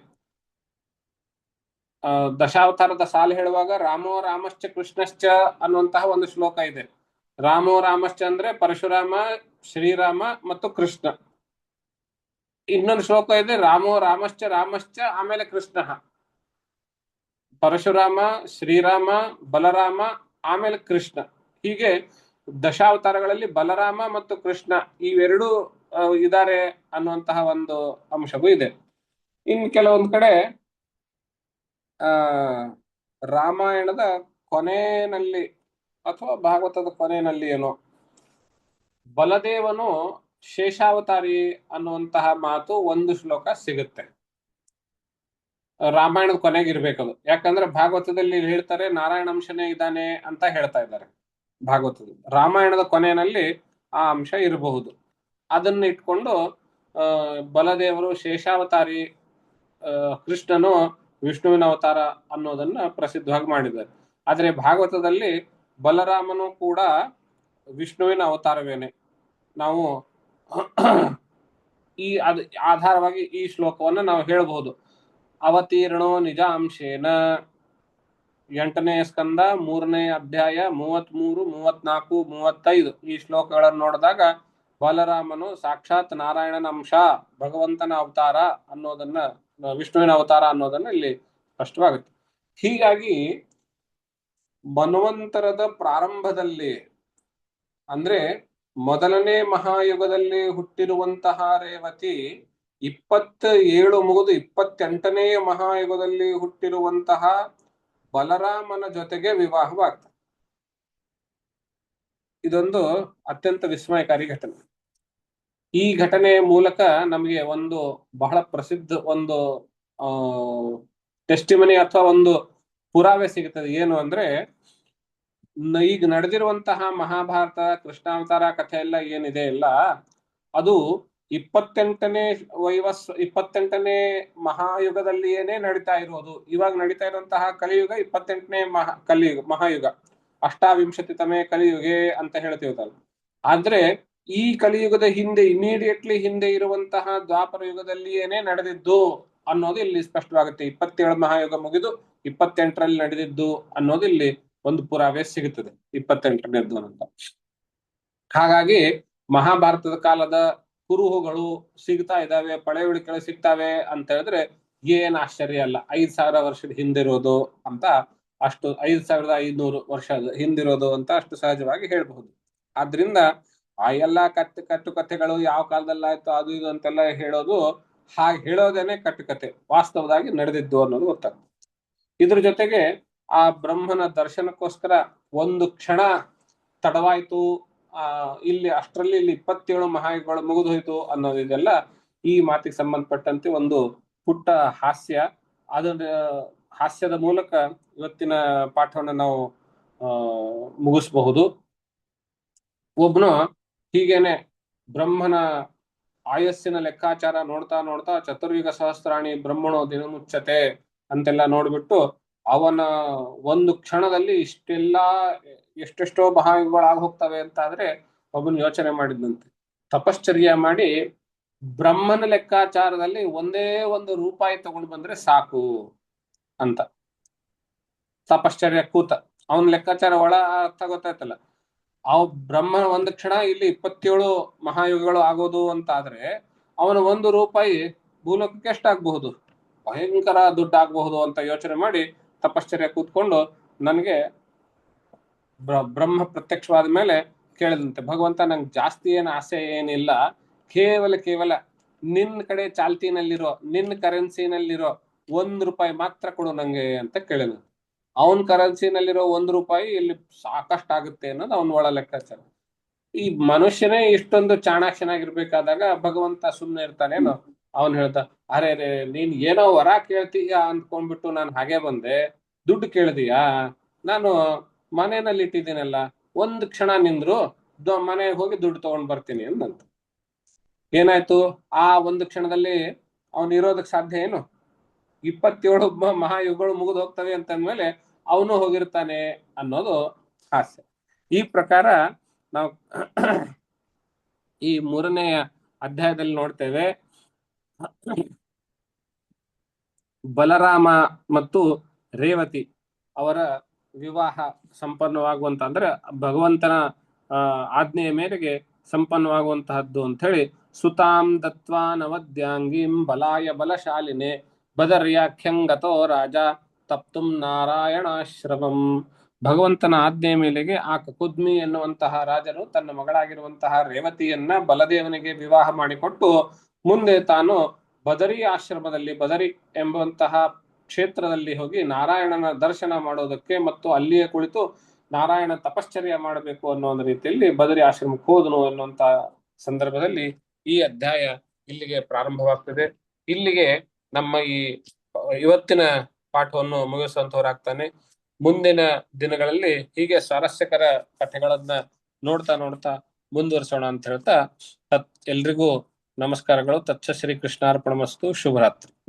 ದಶಾವತಾರದ ಸಾಲು ಹೇಳುವಾಗ ರಾಮೋ ರಾಮಶ್ಚ ಕೃಷ್ಣಶ್ಚ ಅನ್ನುವಂತಹ ಒಂದು ಶ್ಲೋಕ ಇದೆ. ರಾಮೋ ರಾಮಶ್ಚ ಅಂದ್ರೆ ಪರಶುರಾಮ, ಶ್ರೀರಾಮ ಮತ್ತು ಕೃಷ್ಣ. ಇನ್ನೊಂದು ಶ್ಲೋಕ ಇದೆ ರಾಮೋ ರಾಮಶ್ಚ ರಾಮಶ್ಚ ಆಮೇಲೆ ಕೃಷ್ಣ. ಪರಶುರಾಮ, ಶ್ರೀರಾಮ, ಬಲರಾಮ ಆಮೇಲೆ ಕೃಷ್ಣ. ಹೀಗೆ ದಶಾವತಾರಗಳಲ್ಲಿ ಬಲರಾಮ ಮತ್ತು ಕೃಷ್ಣ ಇವೆರಡು ಇದ್ದಾರೆ ಅನ್ನುವಂತಹ ಒಂದು ಅಂಶವೂ ಇದೆ. ಇನ್ ಕೆಲವೊಂದು ಕಡೆ ರಾಮಾಯಣದ ಕೊನೆಯಲ್ಲಿ ಅಥವಾ ಭಾಗವತದ ಕೊನೆಯಲ್ಲಿ ಏನೋ ಬಲದೇವನು ಶೇಷಾವತಾರಿ ಅನ್ನುವಂತಹ ಮಾತು ಒಂದು ಶ್ಲೋಕ ಸಿಗುತ್ತೆ. ರಾಮಾಯಣದ ಕೊನೆಗೆ ಇರ್ಬೇಕದು. ಯಾಕಂದ್ರೆ ಭಾಗವತದಲ್ಲಿ ಹೇಳ್ತಾರೆ ನಾರಾಯಣ ಅಂಶನೇ ಇದ್ದಾನೆ ಅಂತ ಹೇಳ್ತಾ ಇದ್ದಾರೆ ಭಾಗವತದಲ್ಲಿ. ರಾಮಾಯಣದ ಕೊನೆಯಲ್ಲಿ ಆ ಅಂಶ ಇರಬಹುದು. ಅದನ್ನ ಇಟ್ಕೊಂಡು ಬಲದೇವರು ಶೇಷಾವತಾರಿ, ಕೃಷ್ಣನು ವಿಷ್ಣುವಿನ ಅವತಾರ ಅನ್ನೋದನ್ನ ಪ್ರಸಿದ್ಧವಾಗಿ ಮಾಡಿದ್ದಾರೆ. ಆದ್ರೆ ಭಾಗವತದಲ್ಲಿ ಬಲರಾಮನು ಕೂಡ ವಿಷ್ಣುವಿನ ಅವತಾರವೇನೆ. ನಾವು ಈ ಆಧಾರವಾಗಿ ಈ ಶ್ಲೋಕವನ್ನ ನಾವು ಹೇಳಬಹುದು. ಅವತೀರ್ಣೋ ನಿಜ ಅಂಶೇನ 8ನೇ ಸ್ಕಂದ 3ನೇ ಅಧ್ಯಾಯ 33, 34, 35 ಈ ಶ್ಲೋಕಗಳನ್ನು ನೋಡಿದಾಗ ಬಲರಾಮನು ಸಾಕ್ಷಾತ್ ನಾರಾಯಣನ ಅಂಶ, ಭಗವಂತನ ಅವತಾರ ಅನ್ನೋದನ್ನ, ವಿಷ್ಣುವಿನ ಅವತಾರ ಅನ್ನೋದನ್ನ ಇಲ್ಲಿ ಸ್ಪಷ್ಟವಾಗುತ್ತೆ. ಹೀಗಾಗಿ ಮನ್ವಂತರದ ಪ್ರಾರಂಭದಲ್ಲಿ ಅಂದ್ರೆ ಮೊದಲನೇ ಮಹಾಯುಗದಲ್ಲಿ ಹುಟ್ಟಿರುವಂತಹ ರೇವತಿ 27 ಮುಗಿದು 28ನೇ ಮಹಾಯುಗದಲ್ಲಿ ಹುಟ್ಟಿರುವಂತಹ ಬಲರಾಮನ ಜೊತೆಗೆ ವಿವಾಹವಾಗ್ತದೆ. ಇದೊಂದು ಅತ್ಯಂತ ವಿಸ್ಮಯಕಾರಿ ಘಟನೆ. ಈ ಘಟನೆಯ ಮೂಲಕ ನಮಗೆ ಒಂದು ಬಹಳ ಪ್ರಸಿದ್ಧ ಒಂದು ಟೆಸ್ಟಿಮನಿ ಅಥವಾ ಒಂದು ಪುರಾವೆ ಸಿಗುತ್ತದೆ. ಏನು ಅಂದ್ರೆ ಈಗ ನಡೆದಿರುವಂತಹ ಮಹಾಭಾರತ ಕೃಷ್ಣಾವತಾರ ಕಥೆ ಎಲ್ಲ ಏನಿದೆ ಇಲ್ಲ, ಅದು 28ನೇ ಮಹಾಯುಗದಲ್ಲಿಯೇನೆ ನಡೀತಾ ಇರೋದು. ಇವಾಗ ನಡೀತಾ ಇರುವಂತಹ ಕಲಿಯುಗ 28ನೇ ಮಹಾಯುಗ, ಅಷ್ಟಾವಿಂಶತಿತಮೇ ಕಲಿಯುಗೆ ಅಂತ ಹೇಳ್ತೀವಲ್ಲ. ಆದ್ರೆ ಈ ಕಲಿಯುಗದ ಹಿಂದೆ ಇಮಿಡಿಯೇಟ್ಲಿ ಹಿಂದೆ ಇರುವಂತಹ ದ್ವಾಪರ ಯುಗದಲ್ಲಿಯೇನೆ ನಡೆದಿದ್ದು ಅನ್ನೋದು ಇಲ್ಲಿ ಸ್ಪಷ್ಟವಾಗುತ್ತೆ. 27 ಮಹಾಯುಗ ಮುಗಿದು 28ರಲ್ಲಿ ನಡೆದಿದ್ದು ಅನ್ನೋದು ಇಲ್ಲಿ ಒಂದು ಪುರಾವೆ ಸಿಗುತ್ತದೆ, 28ನೇದ್ದು ಅಂತ. ಹಾಗಾಗಿ ಮಹಾಭಾರತದ ಕಾಲದ ಕುರುಹುಗಳು ಸಿಗ್ತಾ ಇದಾವೆ, ಪಳೆಯುಳಿಕೆಗಳು ಸಿಗ್ತಾವೆ ಅಂತ ಹೇಳಿದ್ರೆ ಏನ್ ಆಶ್ಚರ್ಯ ಅಲ್ಲ. 5000 ವರ್ಷದ ಹಿಂದಿರೋದು ಅಂತ, ಅಷ್ಟು 5500 ವರ್ಷದ ಹಿಂದಿರೋದು ಅಂತ ಅಷ್ಟು ಸಹಜವಾಗಿ ಹೇಳ್ಬಹುದು. ಆದ್ರಿಂದ ಆ ಎಲ್ಲಾ ಕಟ್ಟುಕಥೆಗಳು ಯಾವ ಕಾಲದಲ್ಲಾಯ್ತು ಅದು ಇದು ಅಂತೆಲ್ಲ ಹೇಳೋದು, ಹಾಗೆ ಹೇಳೋದೇನೆ ಕಟ್ಟುಕತೆ, ವಾಸ್ತವವಾಗಿ ನಡೆದಿದ್ದು ಅನ್ನೋದು ಗೊತ್ತಾಗ್ತದೆ. ಇದ್ರ ಜೊತೆಗೆ ಆ ಬ್ರಹ್ಮನ ದರ್ಶನಕ್ಕೋಸ್ಕರ ಒಂದು ಕ್ಷಣ ತಡವಾಯ್ತು, ಇಲ್ಲಿ ಅಷ್ಟರಲ್ಲಿ ಇಲ್ಲಿ 27 ಮಹಾಯುಗಗಳು ಮುಗಿದು ಹೋಯ್ತು ಅನ್ನೋದಿದೆಲ್ಲ ಈ ಮಾತಿಗೆ ಸಂಬಂಧಪಟ್ಟಂತೆ ಒಂದು ಪುಟ್ಟ ಹಾಸ್ಯ. ಅದರ ಹಾಸ್ಯದ ಮೂಲಕ ಇವತ್ತಿನ ಪಾಠವನ್ನು ನಾವು ಮುಗಿಸಬಹುದು. ಒಬ್ನು ಹೀಗೇನೆ ಬ್ರಹ್ಮನ ಆಯಸ್ಸಿನ ಲೆಕ್ಕಾಚಾರ ನೋಡ್ತಾ ನೋಡ್ತಾ ಚತುರ್ಯುಗ ಸಹಸ್ರಾಣಿ ಬ್ರಹ್ಮಣೋ ದಿನಮುಚ್ಚತೆ ಅಂತೆಲ್ಲ ನೋಡ್ಬಿಟ್ಟು ಅವನ ಒಂದು ಕ್ಷಣದಲ್ಲಿ ಎಷ್ಟೆಷ್ಟೋ ಮಹಾಯುಗಗಳಾಗಿ ಹೋಗ್ತವೆ ಅಂತ ಆದ್ರೆ ಒಬ್ಬನು ಯೋಚನೆ ಮಾಡಿದಂತೆ, ತಪಶ್ಚರ್ಯ ಮಾಡಿ ಬ್ರಹ್ಮನ ಲೆಕ್ಕಾಚಾರದಲ್ಲಿ ಒಂದೇ ಒಂದು ರೂಪಾಯಿ ತಗೊಂಡು ಬಂದ್ರೆ ಸಾಕು ಅಂತ ತಪಶ್ಚರ್ಯ ಕೂತ. ಅವನ ಲೆಕ್ಕಾಚಾರ ಒಳ ಅರ್ಥ ಗೊತ್ತಾಯ್ತಲ್ಲ. ಬ್ರಹ್ಮನ ಒಂದು ಕ್ಷಣ ಇಲ್ಲಿ 27 ಮಹಾಯುಗಗಳು ಆಗೋದು ಅಂತ ಆದ್ರೆ ಅವನ ಒಂದು ರೂಪಾಯಿ ಭೂಲೋಕಕ್ಕೆ ಎಷ್ಟಾಗಬಹುದು, ಭಯಂಕರ ದುಡ್ಡಾಗಬಹುದು ಅಂತ ಯೋಚನೆ ಮಾಡಿ ತಪಶ್ಚರ್ಯ ಕೂತ್ಕೊಂಡು ನನಗೆ ಬ್ರಹ್ಮ ಪ್ರತ್ಯಕ್ಷವಾದ ಮೇಲೆ ಕೇಳಿದಂತೆ, ಭಗವಂತ ನಂಗೆ ಜಾಸ್ತಿ ಏನು ಆಸೆ ಏನಿಲ್ಲ, ಕೇವಲ ನಿನ್ನ ಕಡೆ ಚಾಲ್ತಿನಲ್ಲಿರೋ ನಿನ್ನ ಕರೆನ್ಸಿನಲ್ಲಿರೋ 1 ರೂಪಾಯಿ ಮಾತ್ರ ಕೊಡು ನಂಗೆ ಅಂತ ಕೇಳಿದ. ಅವನ್ ಕರೆನ್ಸಿನಲ್ಲಿರೋ 1 ರೂಪಾಯಿ ಇಲ್ಲಿ ಸಾಕಷ್ಟಾಗುತ್ತೆ ಅನ್ನೋದು ಅವನ ಒಳ ಲೆಕ್ಕಾಚಾರ. ಈ ಮನುಷ್ಯನೇ ಇಷ್ಟೊಂದು ಚಾಣಾಕ್ಷನಾಗಿರ್ಬೇಕಾದಾಗ ಭಗವಂತ ಸುಮ್ಮನೆ ಇರ್ತಾನೇನೋ? ಅವನ್ ಹೇಳ್ದ, ಅರೆ ರೇ ನೀನ್ ಏನೋ ವರ ಕೇಳ್ತೀಯ ಅಂದ್ಕೊಂಡ್ಬಿಟ್ಟು ನಾನು ಹಾಗೆ ಬಂದೆ, ದುಡ್ಡು ಕೇಳ್ದೀಯಾ? ನಾನು ಮನೆಯಲ್ಲಿ ಇಟ್ಟಿದ್ದೀನಲ್ಲ, ಒಂದ್ ಕ್ಷಣ ನಿಂದ್ರು ಮನೆಗೆ ಹೋಗಿ ದುಡ್ಡು ತಗೊಂಡ್ ಬರ್ತೀನಿ ಅಂದಂತ. ಏನಾಯ್ತು? ಆ ಒಂದು ಕ್ಷಣದಲ್ಲಿ ಅವನು ಇರೋದಕ್ ಸಾಧ್ಯ ಏನು? 27 ಮಹಾಯುಗಗಳು ಮುಗಿದು ಹೋಗ್ತವೆ ಅಂತಂದ್ಮೇಲೆ ಅವನು ಹೋಗಿರ್ತಾನೆ ಅನ್ನೋದು ಹಾಸ್ಯ. ಈ ಪ್ರಕಾರ ನಾವು ಈ 3ನೇ ಅಧ್ಯಾಯದಲ್ಲಿ ನೋಡ್ತೇವೆ, ಬಲರಾಮ ಮತ್ತು ರೇವತಿ ಅವರ ವಿವಾಹ ಸಂಪನ್ನವಾಗುವಂತ, ಅಂದ್ರೆ ಭಗವಂತನ ಆಜ್ಞೆಯ ಮೇರೆಗೆ ಸಂಪನ್ನವಾಗುವಂತಹದ್ದು ಅಂತ ಹೇಳಿ, ಸುತಾಂ ದತ್ವಾ ನವದ್ಯಾಂಗೀಂ ಬಲಾಯ ಬಲಶಾಲಿನೆ ಬದರ್ಯಾಖ್ಯಂಗತೋ ರಾಜ ತಪ್ತುಂ ನಾರಾಯಣಾಶ್ರಮಂ. ಭಗವಂತನ ಆಜ್ಞೆಯ ಮೇಲೆಗೆ ಆ ಕಕುದ್ಮಿ ಎನ್ನುವಂತಹ ರಾಜನು ತನ್ನ ಮಗಳಾಗಿರುವಂತಹ ರೇವತಿಯನ್ನ ಬಲದೇವನಿಗೆ ವಿವಾಹ ಮಾಡಿಕೊಟ್ಟು ಮುಂದೆ ತಾನು ಬದರಿ ಆಶ್ರಮದಲ್ಲಿ, ಬದರಿ ಎಂಬಂತಹ ಕ್ಷೇತ್ರದಲ್ಲಿ ಹೋಗಿ ನಾರಾಯಣನ ದರ್ಶನ ಮಾಡೋದಕ್ಕೆ ಮತ್ತು ಅಲ್ಲಿಯೇ ಕುಳಿತು ನಾರಾಯಣ ತಪಶ್ಚರ್ಯ ಮಾಡಬೇಕು ಅನ್ನೋ ಒಂದು ರೀತಿಯಲ್ಲಿ ಬದರಿ ಆಶ್ರಮಕ್ಕೆ ಹೋದನು ಅನ್ನುವಂತ ಸಂದರ್ಭದಲ್ಲಿ ಈ ಅಧ್ಯಾಯ ಇಲ್ಲಿಗೆ ಪ್ರಾರಂಭವಾಗ್ತದೆ. ಇಲ್ಲಿಗೆ ನಮ್ಮ ಈ ಇವತ್ತಿನ ಪಾಠವನ್ನು ಮುಗಿಸುವಂತವರಾಗ್ತಾನೆ. ಮುಂದಿನ ದಿನಗಳಲ್ಲಿ ಹೀಗೆ ಸ್ವಾರಸ್ಯಕರ ಕಥೆಗಳನ್ನ ನೋಡ್ತಾ ನೋಡ್ತಾ ಮುಂದುವರಿಸೋಣ ಅಂತ ಹೇಳ್ತಾ ಎಲ್ರಿಗೂ ನಮಸ್ಕಾರಗಳು. ತತ್ಸ ಶ್ರೀ ಕೃಷ್ಣಾರ್ಪಣಮಸ್ತು. ಶುಭರಾತ್ರಿ.